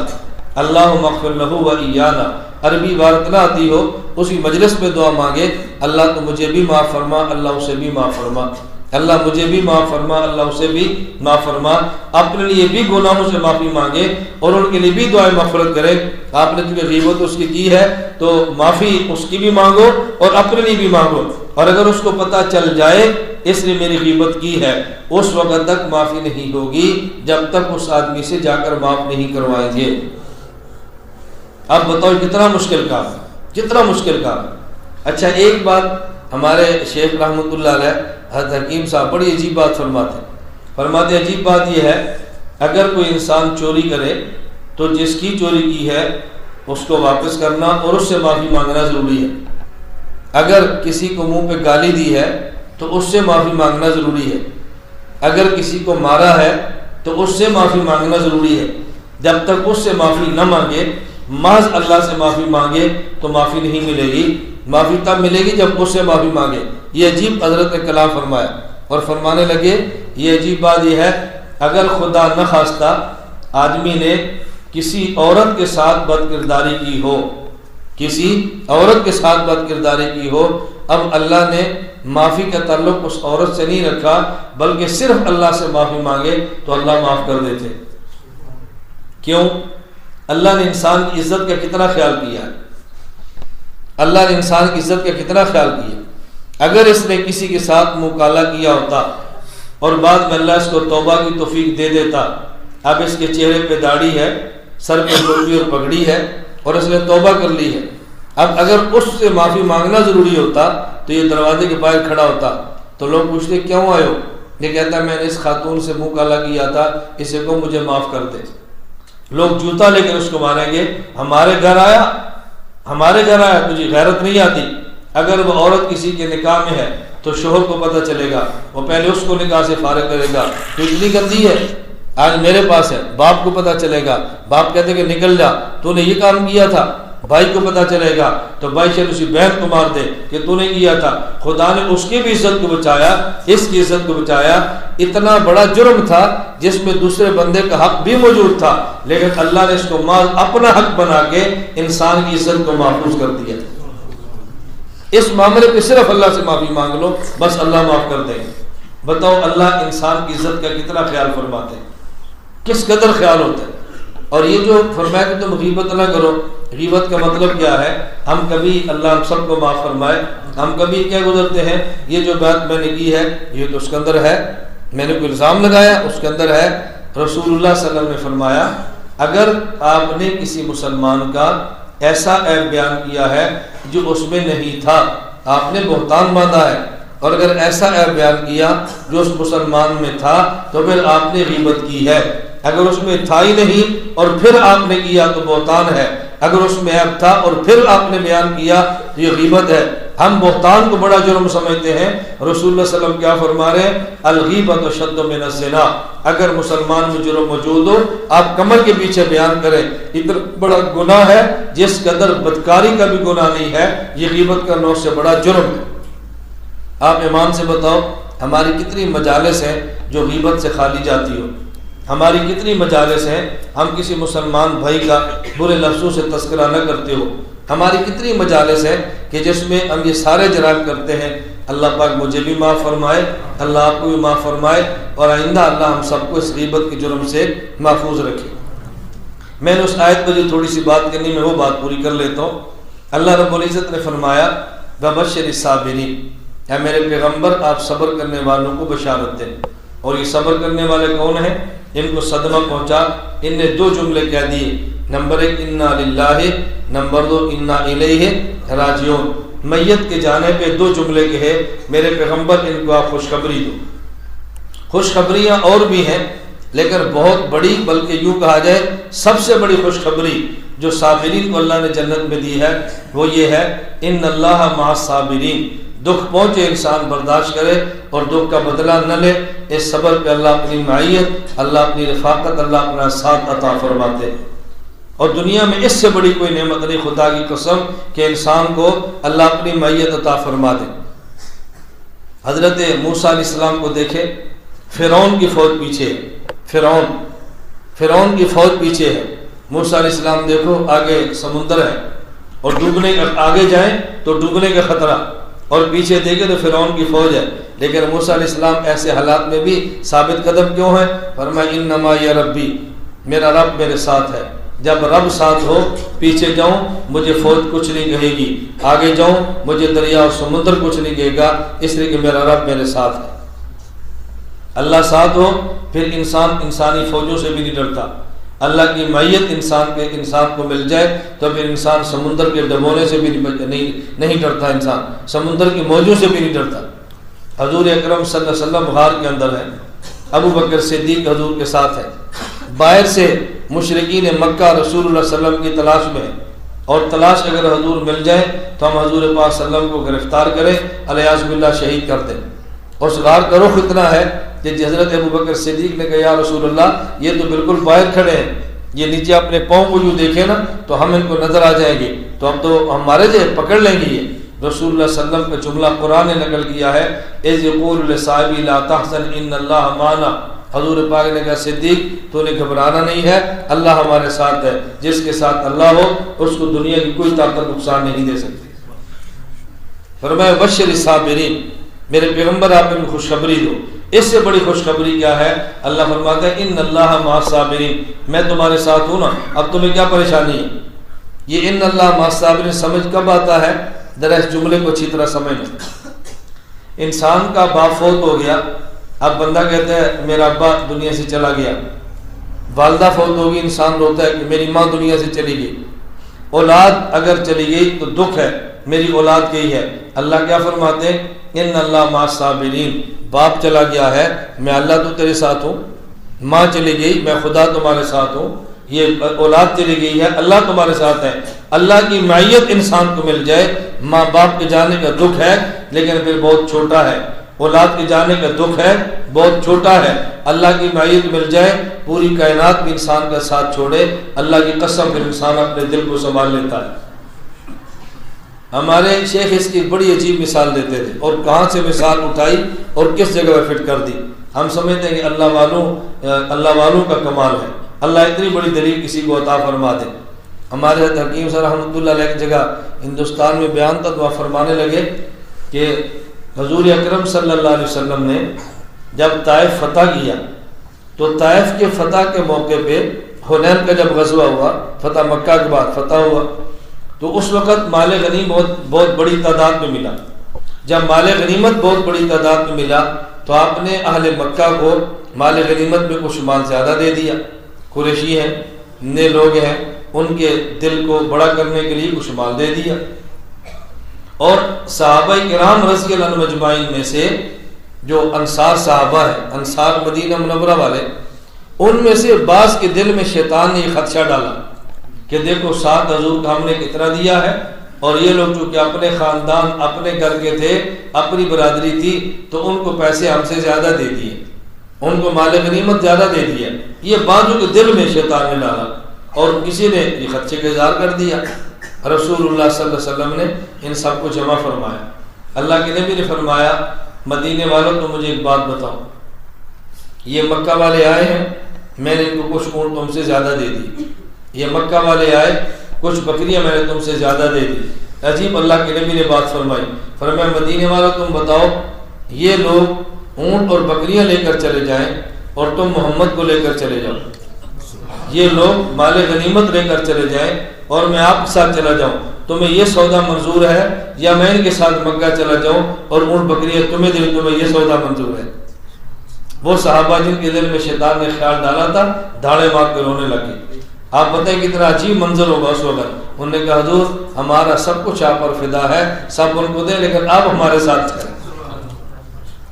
اللہم اغفر لہ و ایانا۔ عربی عبارت نہ آتی ہو اسی مجلس میں دعا مانگے، اللہ تو مجھے بھی معاف فرما، اللہ اسے بھی معاف فرما، اللہ مجھے بھی معاف فرما، اللہ اسے بھی معاف فرما۔ اپنے لیے بھی گناہوں سے معافی مانگے اور ان کے لیے بھی دعائیں مغفرت کرے۔ آپ نے کیونکہ غیبت اس کی ہے تو معافی اس کی بھی مانگو اور اپنے لیے بھی مانگو، اور اگر اس کو پتہ چل جائے اس نے میری غیبت کی ہے اس وقت تک معافی نہیں ہوگی جب تک اس آدمی سے جا کر معاف نہیں کروائیں گے۔ اب بتاؤ کتنا مشکل کام ہے، کتنا مشکل کام ہے۔ اچھا ایک بات ہمارے شیخ رحمۃ اللہ علیہ حضرت حکیم صاحب بڑی عجیب بات فرماتے عجیب بات یہ ہے، اگر کوئی انسان چوری کرے تو جس کی چوری کی ہے اس کو واپس کرنا اور اس سے معافی مانگنا ضروری ہے. اگر کسی کو منہ پہ گالی دی ہے تو اس سے معافی مانگنا ضروری ہے. اگر کسی کو مارا ہے تو اس سے معافی مانگنا ضروری ہے. جب تک اس سے معافی نہ مانگے، محض اللہ سے معافی مانگے تو معافی نہیں ملے گی. معافی تب ملے گی جب اس سے معافی مانگے. یہ عجیب حضرت نے کلام فرمایا اور فرمانے لگے یہ عجیب بات یہ ہے، اگر خدا نہ خواستہ آدمی نے کسی عورت کے ساتھ بد کرداری کی ہو، کسی عورت کے ساتھ بد کرداری کی ہو، اب اللہ نے معافی کا تعلق اس عورت سے نہیں رکھا بلکہ صرف اللہ سے معافی مانگے تو اللہ معاف کر دیتے. کیوں؟ اللہ نے انسان کی عزت کا کتنا خیال کیا ہے. اللہ نے انسان کی عزت کا کتنا خیال کیا. اگر اس نے کسی کے ساتھ منہ کالا کیا ہوتا اور بعد میں اللہ اس کو توبہ کی توفیق دے دیتا، اب اس کے چہرے پہ داڑھی ہے، سر پہ ٹوپی اور پگڑی ہے اور اس نے توبہ کر لی ہے، اب اگر اس سے معافی مانگنا ضروری ہوتا تو یہ دروازے کے باہر کھڑا ہوتا تو لوگ پوچھتے کیوں آئے ہو؟ یہ کہتا میں نے اس خاتون سے منہ کالا کیا تھا، اسے کو مجھے معاف کر دے. لوگ جوتا لے کر اس کو ماریں گے، ہمارے گھر آیا تجھے غیرت نہیں آتی. اگر وہ عورت کسی کے نکاح میں ہے تو شوہر کو پتہ چلے گا، وہ پہلے اس کو نکاح سے فارغ کرے گا، تو اتنی گندی ہے آج میرے پاس ہے. باپ کو پتہ چلے گا، باپ کہتے کہ نکل جا تو نے یہ کام کیا تھا. بھائی کو پتہ چلے گا تو بھائی شاید اسی بہن کو مار دے کہ تو نے کیا تھا. خدا نے اس کی بھی عزت کو بچایا، اس کی عزت کو بچایا. اتنا بڑا جرم تھا جس میں دوسرے بندے کا حق بھی موجود تھا، لیکن اللہ نے اس کو اپنا حق بنا کے انسان کی عزت کو محفوظ کر دیا. اس معاملے پہ صرف اللہ سے معافی مانگ لو، بس اللہ معاف کر دیں. بتاؤ اللہ انسان کی عزت کا کتنا خیال فرماتے ہیں، کس قدر خیال ہوتا ہے. اور یہ جو فرمایا کہ تم غیبت نہ کرو، غیبت کا مطلب کیا ہے؟ ہم کبھی اللہ ہم سب کو معاف فرمائے، ہم کبھی کیا گزرتے ہیں، یہ جو بات میں نے کی ہے یہ تو اس کے اندر ہے، میں نے کوئی الزام لگایا اس کے اندر ہے. رسول اللہ صلی اللہ علیہ وسلم نے فرمایا اگر آپ نے کسی مسلمان کا ایسا عیب بیان کیا ہے جو اس میں نہیں تھا، آپ نے بہتان باندھا ہے. اور اگر ایسا عیب بیان کیا جو اس مسلمان میں تھا تو پھر آپ نے غیبت کی ہے. اگر اس میں تھا ہی نہیں اور پھر آپ نے کیا تو بہتان ہے. اگر اس میں عیب تھا اور پھر آپ نے بیان کیا تو یہ غیبت ہے. ہم بہتان کو بڑا جرم سمجھتے ہیں. رسول اللہ صلی اللہ علیہ وسلم کیا فرما رہے ہیں؟ الغیبۃ اشد من الزنا. اگر مسلمان میں جرم موجود ہو، آپ کمر کے پیچھے بیان کریں، اتنا بڑا گناہ ہے جس قدر بدکاری کا بھی گناہ نہیں ہے. یہ غیبت کا 9 سے بڑا جرم ہے. آپ ایمان سے بتاؤ ہماری کتنی مجالس ہیں جو غیبت سے خالی جاتی ہو. ہماری کتنی مجالس ہیں ہم کسی مسلمان بھائی کا برے لفظوں سے تذکرہ نہ کرتے ہو. ہماری کتنی مجالس ہیں کہ جس میں ہم یہ سارے جرائم کرتے ہیں. اللہ پاک مجھے بھی معاف فرمائے، اللہ آپ کو بھی معاف فرمائے، اور آئندہ اللہ ہم سب کو اس غیبت کے جرم سے محفوظ رکھے. میں نے اس آیت پر جو تھوڑی سی بات کرنی میں وہ بات پوری کر لیتا ہوں. اللہ رب العزت نے فرمایا وبشر الصابرین، اے میرے پیغمبر آپ صبر کرنے والوں کو بشارت دیں. اور یہ صبر کرنے والے کون ہیں؟ ان کو صدمہ پہنچا. ان نے 2 جملے کہہ دیے، نمبر 1 انا للہ، نمبر 2 انا الیہ راجعون. میت کے جانے پہ 2 جملے کہے میرے پیغمبر ان کو آپ خوشخبری دو. خوشخبریاں اور بھی ہیں لیکن بہت بڑی، بلکہ یوں کہا جائے سب سے بڑی خوشخبری جو صابرین کو اللہ نے جنت میں دی ہے وہ یہ ہے ان اللہ مع الصابرین. دکھ پہنچے انسان برداشت کرے اور دکھ کا بدلہ نہ لے. اس صبر پہ اللہ اپنی معیت، اللہ اپنی رفاقت، اللہ اپنا ساتھ عطا فرماتے ہیں. اور دنیا میں اس سے بڑی کوئی نعمت نہیں، خدا کی قسم، کہ انسان کو اللہ اپنی معیت عطا فرما دے. حضرت موسیٰ علیہ السلام کو دیکھے، فرعون کی فوج پیچھے ہے، فرعون کی فوج پیچھے ہے. موسیٰ علیہ السلام دیکھو آگے سمندر ہے اور ڈوبنے کا، آگے جائیں تو ڈوبنے کا خطرہ، اور پیچھے دیکھیں تو فرعون کی فوج ہے. لیکن موسیٰ علیہ السلام ایسے حالات میں بھی ثابت قدم کیوں ہیں؟ فرمایا انما یا ربی، میرا رب میرے ساتھ ہے. جب رب ساتھ ہو، پیچھے جاؤں مجھے فوج کچھ نہیں کہے گی، آگے جاؤں مجھے دریا اور سمندر کچھ نہیں کہے گا، اس لیے کہ میرا رب میرے ساتھ ہے. اللہ ساتھ ہو پھر انسان انسانی فوجوں سے بھی نہیں ڈرتا. اللہ کی معیت انسان کو مل جائے تو پھر انسان سمندر کے ڈبونے سے بھی نہیں ڈرتا، انسان سمندر کی موجوں سے بھی نہیں ڈرتا. حضور اکرم صلی اللہ علیہ وسلم غار کے اندر ہے، ابو بکر صدیق حضور کے ساتھ ہے. باہر سے مشرکین مکہ رسول اللہ صلی اللہ علیہ وسلم کی تلاش میں ہیں، اور تلاش اگر حضور مل جائے تو ہم حضور پاک صلی اللہ علیہ وسلم کو گرفتار کریں، الیاذ باللہ شہید کر دیں۔ اور غار کا رخ اتنا ہے کہ حضرت ابوبکر صدیق نے کہا یا رسول اللہ یہ تو بالکل باہر کھڑے ہیں، یہ نیچے اپنے پاؤں کو یوں دیکھیں نا تو ہم ان کو نظر آ جائیں گے، تو اب تو ہمارے جو پکڑ لیں گے یہ۔ رسول اللہ صلی اللہ علیہ وسلم کا جملہ قرآن نے نقل کیا ہے، اذ یقول لصاحبہ لا تحزن ان اللہ معنا، حضور پاک نے کہا صدیق تو نے گھبرانا نہیں ہے، اللہ ہمارے ساتھ ہے، جس کے ساتھ اللہ ہو اس کو دنیا کی کوئی طاقت نقصان نہیں دے سکتی۔ فرمایا بشر الصابرین، میرے پیغمبر آپ ان کو خوشخبری دو۔ اس سے بڑی خوشخبری کیا ہے؟ اللہ فرماتا ہے ان اللہ مع الصابرین، میں تمہارے ساتھ ہوں نا، اب تمہیں کیا پریشانی ہے؟ یہ ان اللہ مع الصابرین سمجھ کب آتا ہے؟ ذرا اس جملے کو اچھی طرح سمجھ لیں۔ انسان کا باپ فوت ہو گیا، اب بندہ کہتا ہے میرا ابا دنیا سے چلا گیا، والدہ فوت ہوگی، انسان روتا ہے کہ میری ماں دنیا سے چلی گئی، اولاد اگر چلی گئی تو دکھ ہے میری اولاد گئی ہے۔ اللہ کیا فرماتے ہیں؟ ان اللہ مع الصابرین، باپ چلا گیا ہے میں اللہ تو تیرے ساتھ ہوں، ماں چلی گئی میں خدا تمہارے ساتھ ہوں، یہ اولاد چلی گئی ہے اللہ تمہارے ساتھ ہے۔ اللہ کی معیت انسان کو مل جائے، ماں باپ کے جانے کا دکھ ہے لیکن پھر بہت چھوٹا ہے، اولاد کے جانے کا دکھ ہے بہت چھوٹا ہے، اللہ کی معیت مل جائے پوری کائنات بھی انسان کا ساتھ چھوڑے، اللہ کی قسم پھر انسان اپنے دل کو سنبھال لیتا ہے۔ ہمارے شیخ اس کی بڑی عجیب مثال دیتے تھے، اور کہاں سے مثال اٹھائی اور کس جگہ پہ فٹ کر دی۔ ہم سمجھتے ہیں کہ اللہ والوں کا کمال ہے، اللہ اتنی بڑی دلیل کسی کو عطا فرما دے۔ ہمارے حکیم صاحب رحمۃ اللہ علیہ کی جگہ ہندوستان میں بیان تھا تو وہ فرمانے لگے کہ حضور اکرم صلی اللہ علیہ وسلم نے جب طائف فتح کیا تو طائف کے فتح کے موقع پہ حنین کا جب غزوہ ہوا، فتح مکہ کے بعد فتح ہوا، تو اس وقت مال غنیمت بہت بڑی تعداد میں ملا۔ جب مال غنیمت بہت بڑی تعداد میں ملا تو آپ نے اہل مکہ کو مال غنیمت میں کچھ مال زیادہ دے دیا، قریشی ہیں، نئے لوگ ہیں، ان کے دل کو بڑا کرنے کے لیے کچھ مال دے دیا۔ اور صحابہ کرام رضی اللہ عنہم مجمعین میں سے جو انصار صحابہ ہیں، انصار مدینہ منورہ والے، ان میں سے بعض کے دل میں شیطان نے یہ خدشہ ڈالا کہ دیکھو ساتھ حضور کا ہم نے کتنا دیا ہے، اور یہ لوگ چونکہ اپنے خاندان اپنے گھر کے تھے، اپنی برادری تھی، تو ان کو پیسے ہم سے زیادہ دے دیے، ان کو مال غنیمت زیادہ دے دیا۔ یہ بعضوں کے دل میں شیطان نے ڈالا اور کسی نے یہ خدشے کا اظہار کر دیا۔ رسول اللہ صلی اللہ علیہ وسلم نے ان سب کو جمع فرمایا۔ اللہ کے نبی نے فرمایا مدینے والوں تو مجھے ایک بات بتاؤ، یہ مکہ والے آئے ہیں، میں نے ان کو کچھ اونٹ تم سے زیادہ دے دی، یہ مکہ والے آئے کچھ بکریاں میں نے تم سے زیادہ دے دی۔ عجیب اللہ کے نبی نے بات فرمائی، فرمایا مدینے والوں تم بتاؤ یہ لوگ اونٹ اور بکریاں لے کر چلے جائیں اور تم محمد کو لے کر چلے جاؤ، یہ لوگ مال غنیمت لے کر چلے جائیں اور میں آپ کے ساتھ چلا جاؤں، تمہیں یہ سودا منظور ہے؟ یا میں ان کے ساتھ مکہ چلا جاؤں اور اونٹ بکریاں تمہیں دیں، تمہیں یہ سودا منظور ہے؟ وہ صحابہ جن کے دل میں شیطان نے خیال ڈالا تھا دھاڑے مار کے رونے لگے۔ آپ بتائیں کتنا عجیب منظر ہوگا اس وقت۔ انہوں نے کہا حضور ہمارا سب کچھ آپ پر فدا ہے، سب ان کو دیں لیکن آپ ہمارے ساتھ چلیں۔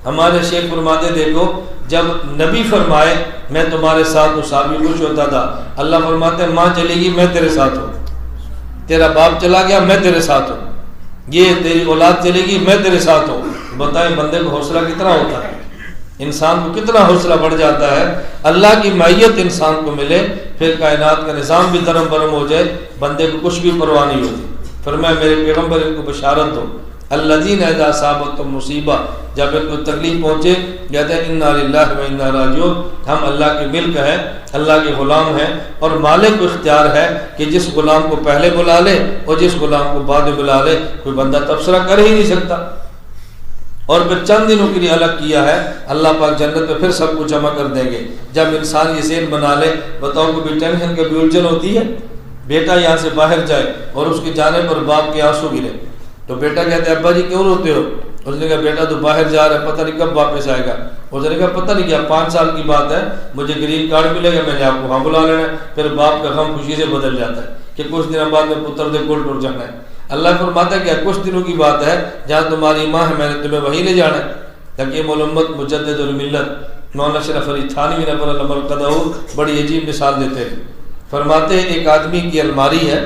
ہمارے شیخ فرماتے دیکھو جب نبی فرمائے میں تمہارے ساتھ ہوں، صحابی خوش ہوتا تھا۔ اللہ فرماتے ہیں ماں چلے گی میں تیرے ساتھ ہوں، تیرا باپ چلا گیا میں تیرے ساتھ ہوں، یہ تیری اولاد چلے گی میں تیرے ساتھ ہوں۔ بتائیں بندے کو حوصلہ کتنا ہوتا ہے، انسان کو کتنا حوصلہ بڑھ جاتا ہے۔ اللہ کی معیت انسان کو ملے پھر کائنات کا نظام بھی درم برم ہو جائے، بندے کو کچھ بھی پرواہ نہیں ہوتی۔ فرمایا میرے پیغمبر ان کو بشارت دو، الذین اذا اصابتہم مصیبہ، جب ان کو تکلیف پہنچے کہتے ہیں انا للہ و انا راجعون، ہم اللہ کے ملک ہیں، اللہ کے غلام ہیں، اور مالک کو اختیار ہے کہ جس غلام کو پہلے بلا لے اور جس غلام کو بعد میں بلا لے، کوئی بندہ تبصرہ کر ہی نہیں سکتا۔ اور پھر چند دنوں کے لیے الگ کیا ہے، اللہ پاک جنت میں پھر سب کو جمع کر دیں گے۔ جب انسان یہ ذہن بنا لے، بتاؤ کبھی ٹینشن کبھی الجھن ہوتی ہے، بیٹا یہاں سے باہر جائے اور اس کے جانے پر باپ کے آنسو گرے تو بیٹا کہتے ہیں ابا جی کیوں روتے ہو؟ اس نے کہا بیٹا تو باہر جا رہا ہے، پتہ نہیں کب واپس آئے گا۔ اس نے کہا پتہ نہیں کیا 5 سال کی بات ہے، مجھے گرین کارڈ ملے گا، میں نے آپ کو وہاں بلا لینا ہے۔ پھر باپ کا غم خوشی سے بدل جاتا ہے کہ کچھ دنوں بعد میں پتر دے کول ٹر جانا ہے۔ اللہ فرماتا ہے کہ کچھ دنوں کی بات ہے، جہاں تمہاری ماں ہے میں نے تمہیں وہیں لے جانا ہے۔ تقیم الامت مجدد الملت مولانا اشرف علی تھانوی نبر المرقدہ بڑی عجیب مثال دیتے ہیں. فرماتے ہیں ایک آدمی کی الماری ہے,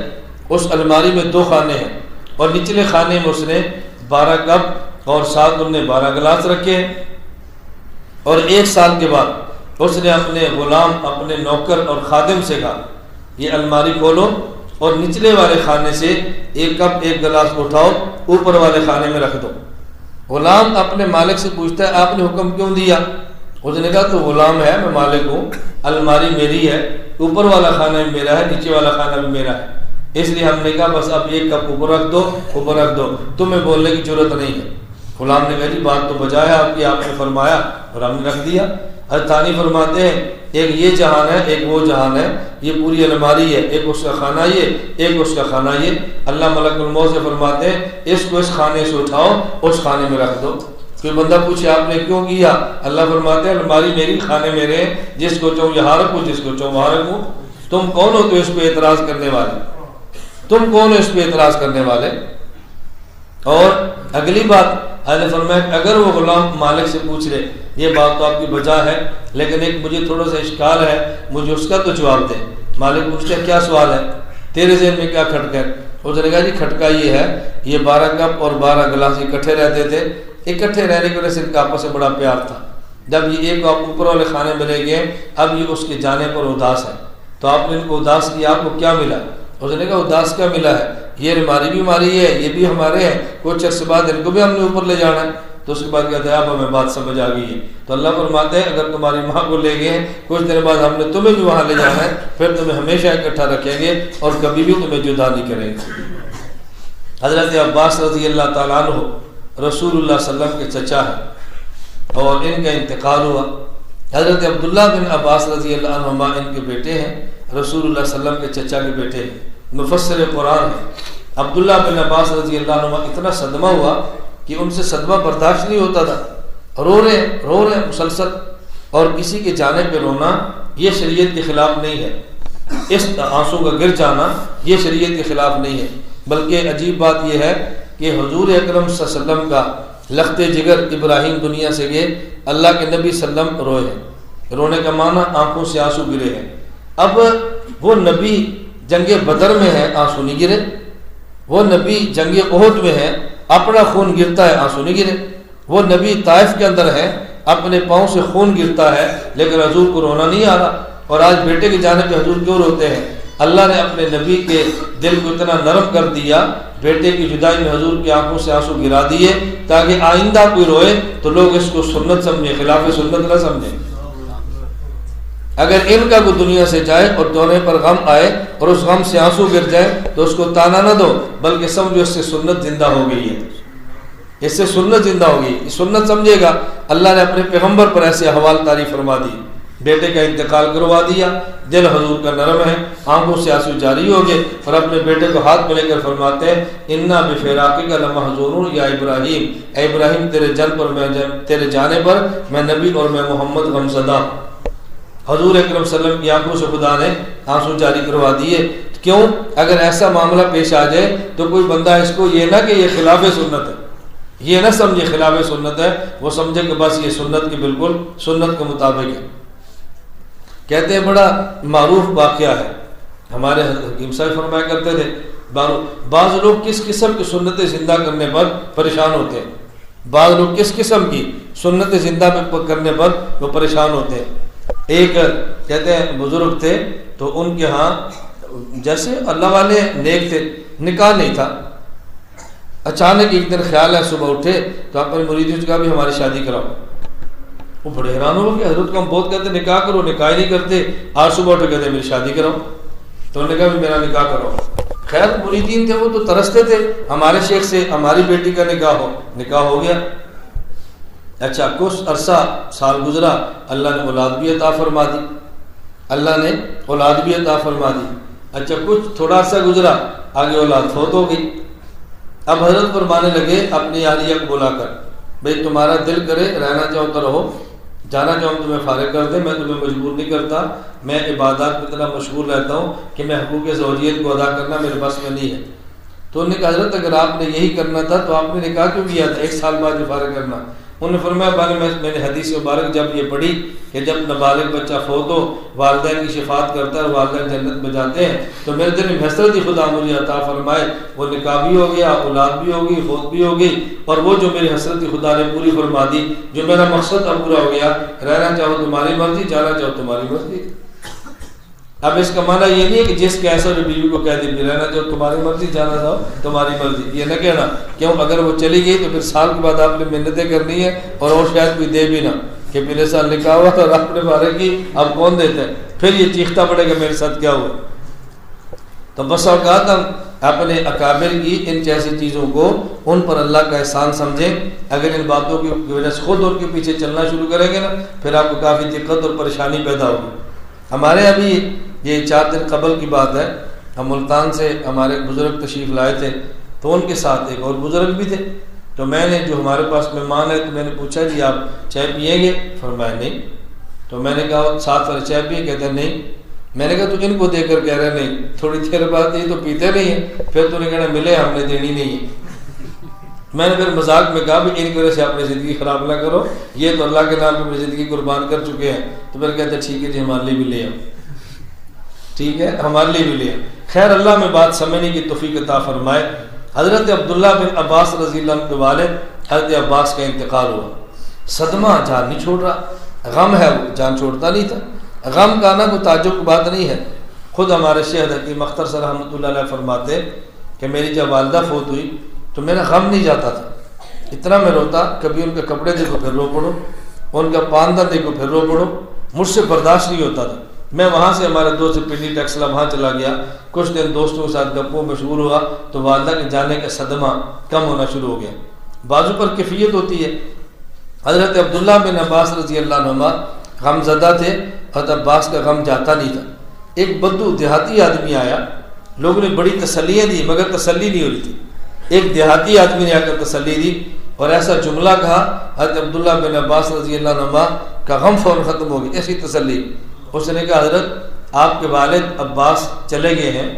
اس الماری میں 2 خانے ہیں, اور نچلے خانے میں اس نے 12 کپ اور ساتھ انہوں نے 12 گلاس رکھے ہیں. اور 1 سال کے بعد اس نے اپنے غلام, اپنے نوکر اور خادم سے کہا یہ الماری کھولو اور نچلے والے خانے سے 1 کپ 1 گلاس اٹھاؤ, اوپر والے خانے میں رکھ دو. غلام اپنے مالک سے پوچھتا ہے آپ نے حکم کیوں دیا؟ اس نے کہا تو غلام ہے, میں مالک ہوں, الماری میری ہے, اوپر والا خانہ بھی میرا ہے, نیچے والا خانہ بھی میرا ہے, اس لیے ہم نے کہا بس اب 1 کپ اوپر رکھ دو, اوپر رکھ دو, تمہیں بولنے کی ضرورت نہیں ہے. غلام نے کہا جی بات تو بجا ہے آپ کی, آپ نے فرمایا اور ہم نے رکھ دیا. حضرت ثانی فرماتے ہیں ایک یہ جہان ہے, ایک وہ جہان ہے, یہ پوری الماری ہے, ایک اس کا خانہ یہ, ایک اس کا خانہ یہ. اللہ ملک الموت سے فرماتے ہیں اس کو اس خانے سے اٹھاؤ, اس خانے میں رکھ دو. کوئی بندہ پوچھے آپ نے کیوں کیا؟ اللہ فرماتے ہیں الماری میری, خانے میرے ہیں, جس کو چاہوں یہاں رکھوں, جس کو چاہوں وہاں رکھوں. تم کون ہو تو اس پہ اعتراض کرنے والے؟ تم کون ہو اس پہ اعتراض کرنے والے؟ اور اگلی بات حضرت فرمایا اگر وہ غلام مالک سے پوچھ لے یہ بات تو آپ کی بجا ہے, لیکن ایک مجھے تھوڑا سا اشکال ہے, مجھے اس کا تو جواب دے. مالک پوچھتے کیا سوال ہے, تیرے ذہن میں کیا کھٹکا ہے؟ اس نے کہا جی کھٹکا یہ ہے, یہ 12 کپ اور 12 گلاس اکٹھے رہتے تھے, اکٹھے رہنے کی وجہ سے ان کا آپس میں بڑا پیار تھا. جب یہ ایک آپ اوپر والے خانے میں لے گئے, اب یہ اس کے جانے پر اداس ہے, تو آپ نے ان کو اداس کیا, آپ کو کیا ملا؟ اس نے کہا اداس کیا ملا ہے, یہ الماری بھی ہماری ہے, یہ بھی ہمارے ہیں, کچھ عرصے بعد ان کو بھی ہم نے اوپر لے جانا ہے. تو اس کے بعد کہتے ہیں اب ہمیں بات سمجھ آ گئی ہے. تو اللہ فرماتے ہیں اگر تمہاری ماں کو لے گئے, کچھ دن بعد ہم نے تمہیں بھی وہاں لے جانا ہے, پھر تمہیں ہمیشہ اکٹھا رکھیں گے اور کبھی بھی تمہیں جدا نہیں کریں گے. حضرت عباس رضی اللہ تعالیٰ عنہ رسول اللہ صلی اللہ علیہ وسلم کے چچا ہیں اور ان کا انتقال ہوا. حضرت عبداللہ بن عباس رضی اللہ عنہما ان کے بیٹے ہیں, رسول اللہ صلی اللہ علیہ وسلم کے چچا کے بیٹے ہیں, مفسر قرآن ہیں. عبداللہ بن عباس رضی اللہ عنہ اتنا صدمہ ہوا کہ ان سے صدمہ برداشت نہیں ہوتا تھا, رو رہے مسلسل, اور کسی کے جانے پہ رونا یہ شریعت کے خلاف نہیں ہے, اس آنسو کا گر جانا یہ شریعت کے خلاف نہیں ہے. بلکہ عجیب بات یہ ہے کہ حضور اکرم صلی اللہ علیہ وسلم کا لخت جگر ابراہیم دنیا سے گئے, اللہ کے نبی صلی اللہ علیہ وسلم روئے ہیں. رونے کا معنی آنکھوں سے آنسو گرے ہیں. اب وہ نبی جنگ بدر میں ہے, آنسو نہیں گرے. وہ نبی جنگ احد میں ہے, اپنا خون گرتا ہے, آنسو نہیں گرے. وہ نبی طائف کے اندر ہے, اپنے پاؤں سے خون گرتا ہے, لیکن حضور کو رونا نہیں آ رہا. اور آج بیٹے کے جانے پہ حضور کیوں روتے ہیں؟ اللہ نے اپنے نبی کے دل کو اتنا نرم کر دیا, بیٹے کی جدائی میں حضور کی آنکھوں سے آنسو گرا دیے, تاکہ آئندہ کوئی روئے تو لوگ اس کو سنت سمجھے, خلاف سنت نہ سمجھیں. اگر ان کا کوئی دنیا سے جائے اور دونے پر غم آئے اور اس غم سے آنسو گر جائے تو اس کو تانا نہ دو, بلکہ سمجھو اس سے سنت زندہ ہو گئی ہے, اس سے سنت زندہ ہو گئی, سنت سمجھے گا. اللہ نے اپنے پیغمبر پر ایسے احوال طاری فرما دی, بیٹے کا انتقال کروا دیا, دل حضور کا نرم ہے, آنکھوں سے آنسو جاری ہو گئے, اور اپنے بیٹے کو ہاتھ میں لے کر فرماتے ہیں انا بفراقک لمحزونون یا ابراہیم, اے ابراہیم تیرے جانے پر میں نبی اور میں محمد غمزدہ. حضور اکرم صلی اللہ علیہ وسلم کی آنکھوں سے خدا نے آنسو جاری کروا دیے. کیوں؟ اگر ایسا معاملہ پیش آ جائے تو کوئی بندہ اس کو یہ نہ کہ یہ خلاف سنت ہے, یہ نہ سمجھے خلاف سنت ہے, وہ سمجھے کہ بس یہ سنت کی بالکل سنت کے مطابق ہے. کہتے ہیں بڑا معروف واقعہ ہے, ہمارے حکیم صاحب فرمایا کرتے تھے بعض لوگ کس قسم کی سنتیں زندہ کرنے پر پریشان ہوتے ہیں, بعض لوگ کس قسم کی سنتیں زندہ کرنے پر وہ پریشان ہوتے ہیں. ایک کہتے ہیں بزرگ تھے, تو ان کے ہاں جیسے اللہ والے نیک تھے, نکاح نہیں تھا. اچانک ایک دن خیال ہے, صبح اٹھے تو اپنے مریدوں سے کہا بھی ہماری شادی کراؤ. وہ بڑے حیران ہو کہ حضرت کو ہم بہت کہتے نکاح کرو, نکاح ہی نہیں کرتے. آج صبح اٹھے کہتے میری شادی کراؤ. تو انہوں نے کہا بھی میرا نکاح کرو. خیر مریدین تھے وہ تو ترستے تھے ہمارے شیخ سے ہماری بیٹی کا نکاح ہو. نکاح ہو گیا. اچھا کچھ عرصہ سال گزرا, اللہ نے اولاد بھی عطا فرما دی, اللہ نے اولاد بھی عطا فرما دی. اچھا کچھ تھوڑا عرصہ گزرا, آگے اولاد فوت ہو گئی. اب حضرت فرمانے لگے اپنی عالیہ کو بلا کر, بھئی تمہارا دل کرے رہنا چاہو تو رہو, جانا چاہوں تمہیں فارغ کر دیں, میں تمہیں مجبور نہیں کرتا. میں عبادات میں اتنا مشغول رہتا ہوں کہ میں حقوق زوجیت کو ادا کرنا میرے بس میں نہیں ہے. تو انہوں نے کہا حضرت اگر آپ نے یہی کرنا تھا تو آپ نے نکاح کیوں کیا تھا, 1 سال بعد فارغ کرنا. انہوں نے فرمایا میں نے حدیث مبارک جب یہ پڑھی کہ جب نابالغ بچہ فوت ہو والدین کی شفاعت کرتا ہے اور والدین جنت میں جاتے ہیں تو میرے دل میں حسرت خدا مجھے عطا فرمائے، وہ نکاح بھی ہو گیا، اولاد بھی ہوگی، فوت بھی ہو گئی، اور وہ جو میری حسرت خدا نے پوری فرما دی، جو میرا مقصد اب پورا ہو گیا، رہنا چاہو تمہاری مرضی، جانا چاہو تمہاری مرضی۔ اب اس کا معنی یہ نہیں ہے کہ جس کیسا جو بیوی کو کہہ دی رہنا چاہو تمہاری مرضی، جانا چاہو تمہاری مرضی، یہ نہ کہنا کیوں اگر وہ چلی گئی تو پھر سال کے بعد آپ نے منتیں کرنی ہے اور وہ شاید کوئی دے بھی نہ کہ پچھلے سال لکھا ہوا اور آپ نے بارے کی اب کون دیتا ہے، پھر یہ چیختا پڑے گا میرے ساتھ کیا ہوا۔ تو بس اوقات ہم اپنے اکابر کی ان جیسی چیزوں کو ان پر اللہ کا احسان سمجھیں، اگر ان باتوں کی وجہ سے خود ان کے پیچھے چلنا شروع کریں گے نا پھر آپ کو کافی دقت اور پریشانی پیدا ہوگی۔ ہمارے ابھی یہ 4 دن قبل کی بات ہے، ہم ملتان سے ہمارے بزرگ تشریف لائے تھے تو ان کے ساتھ ایک اور بزرگ بھی تھے، تو میں نے جو ہمارے پاس مہمان ہے تو میں نے پوچھا جی آپ چائے پیئیں گے؟ فرمایا نہیں۔ تو میں نے کہا ساتھ والے چائے پیے؟ کہتے ہیں نہیں۔ میں نے کہا تو ان کو دے کر کہہ رہے نہیں، تھوڑی دیر بعد یہ تو پیتے نہیں ہیں، پھر تو نے کہنا ملے ہم نے دینی نہیں ہے۔ میں نے پھر مذاق میں کہا بھی ان کی وجہ سے اپنی زندگی خراب نہ کرو، یہ تو اللہ کے نام پہ اپنی زندگی قربان کر چکے ہیں۔ تو پھر کہتے ہیں ٹھیک ہے جی ہمارے لیے بھی لے آؤ، ٹھیک ہے ہمارے لیے بھی لے آؤ۔ خیر اللہ میں بات سمجھنے کی توفیق عطا فرمائے۔ حضرت عبداللہ بن عباس رضی اللہ عنہ کے والد حضرت عباس کا انتقال ہوا، صدمہ جان نہیں چھوڑ رہا، غم ہے وہ جان چھوڑتا نہیں تھا۔ غم کا آنا کوئی تعجب کی بات نہیں ہے، خود ہمارے شیخ حکیم اختر صاحب رحمۃ اللہ علیہ فرماتے کہ میری جب والدہ فوت ہوئی تو میرا غم نہیں جاتا تھا، اتنا میں روتا، کبھی ان کے کپڑے دیکھو پھر رو پڑو، ان کا پاندہ دیکھو پھر رو پڑو، مجھ سے برداشت نہیں ہوتا تھا۔ میں وہاں سے ہمارے دوست پنڈی ٹیکسلا وہاں چلا گیا، کچھ دن دوستوں کے ساتھ گپوں مشغول ہوا تو والدہ کے جانے کا صدمہ کم ہونا شروع ہو گیا۔ بازو پر کیفیت ہوتی ہے۔ حضرت عبداللہ بن عباس رضی اللہ عنہ غم زدہ تھے، حضرت عباس کا غم جاتا نہیں تھا۔ ایک بدو دیہاتی آدمی آیا، لوگوں نے بڑی تسلیاں دی مگر تسلی نہیں ہو رہی تھی۔ ایک دیہاتی آدمی نے آ کر تسلی دی اور ایسا جملہ کہا، حضرت عبداللہ بن عباس رضی اللہ عنہ کا غم فوراً ختم ہو گیا، ایسی تسلی۔ اس نے کہا حضرت آپ کے والد عباس چلے گئے ہیں،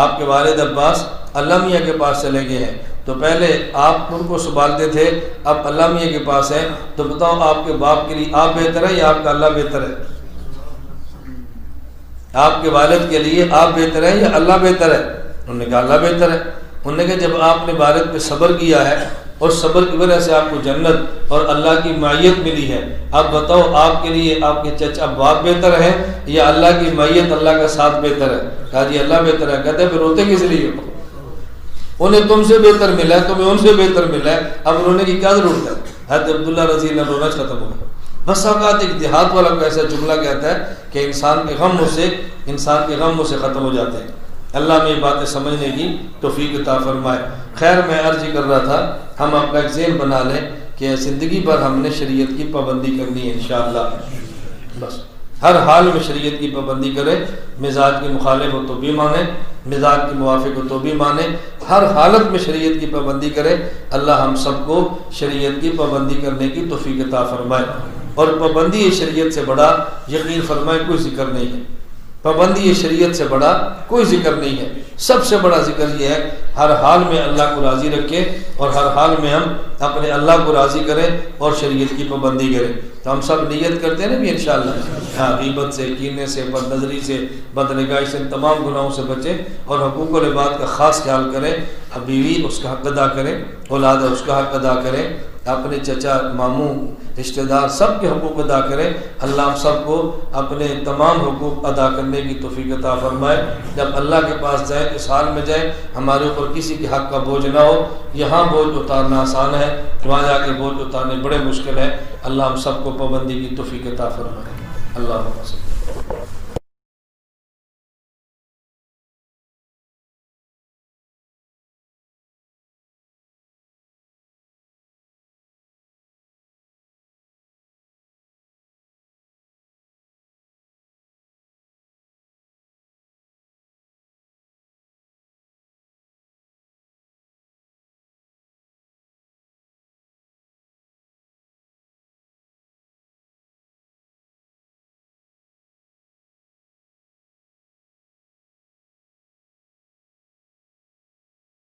آپ کے والد عباس اللہ میاں کے پاس چلے گئے ہیں، تو پہلے آپ ان کو سنبھالتے تھے، اب اللہ میاں کے پاس ہیں، تو بتاؤ آپ کے باپ کے لیے آپ بہتر ہے یا آپ کا اللہ بہتر ہے؟ آپ کے والد کے لیے آپ بہتر ہے یا اللہ بہتر ہے؟ انہوں نے کہا اللہ بہتر ہے۔ انہوں نے کہا جب آپ نے والد پہ صبر کیا ہے اور صبر کی وجہ سے آپ کو جنت اور اللہ کی معیت ملی ہے، اب بتاؤ آپ کے لیے آپ کے چچا باپ بہتر ہے یا اللہ کی معیت اللہ کا ساتھ بہتر ہے؟ کہا جی اللہ بہتر ہے۔ کہتے ہیں پھر روتے کس لیے ہو؟ انہیں تم سے بہتر ملا ہے، تمہیں ان سے بہتر ملا ہے، اب رونے کی کیا ضرورت ہے؟ حضرت عبداللہ رضی اللہ عنہ رونا ختم ہو گیا۔ بس اوقات ایک دیہات والا کو ایسا جملہ کہتا ہے کہ انسان کے غم سے ختم ہو جاتے ہیں۔ اللہ میں یہ باتیں سمجھنے کی توفیق عطا فرمائے۔ خیر میں عرض کر رہا تھا ہم اپنا ایک ذہن بنا لیں کہ زندگی پر ہم نے شریعت کی پابندی کرنی ہے انشاءاللہ، بس ہر حال میں شریعت کی پابندی کرے، مزاج کے مخالف ہو تو بھی مانے، مزاج کے موافق ہو تو بھی مانے، ہر حالت میں شریعت کی پابندی کرے۔ اللہ ہم سب کو شریعت کی پابندی کرنے کی توفیق عطا فرمائے۔ اور پابندی شریعت سے بڑا یقین فرمائے کوئی ذکر نہیں ہے، پابندی شریعت سے بڑا کوئی ذکر نہیں ہے۔ سب سے بڑا ذکر یہ ہے ہر حال میں اللہ کو راضی رکھیں اور ہر حال میں ہم اپنے اللہ کو راضی کریں اور شریعت کی پابندی کریں۔ تو ہم سب نیت کرتے ہیں نا بھی انشاءاللہ، ہاں غیبت سے، کینے سے، بد نظری سے، بد نگاہی سے، تمام گناہوں سے بچیں اور حقوق العباد کا خاص خیال کریں۔ بیوی اس کا حق ادا کریں، اولاد اس کا حق ادا کریں، اپنے چچا ماموں رشتہ دار سب کے حقوق ادا کریں۔ اللہ ہم سب کو اپنے تمام حقوق ادا کرنے کی توفیق عطا فرمائے۔ جب اللہ کے پاس جائیں اس حال میں جائیں ہمارے اوپر کسی کے حق کا بوجھ نہ ہو۔ یہاں بوجھ اتارنا آسان ہے، وہاں جا کے بوجھ اتارنے بڑے مشکل ہے۔ اللہ ہم سب کو پابندی کی توفیق عطا فرمائے۔ اللہ حافظ۔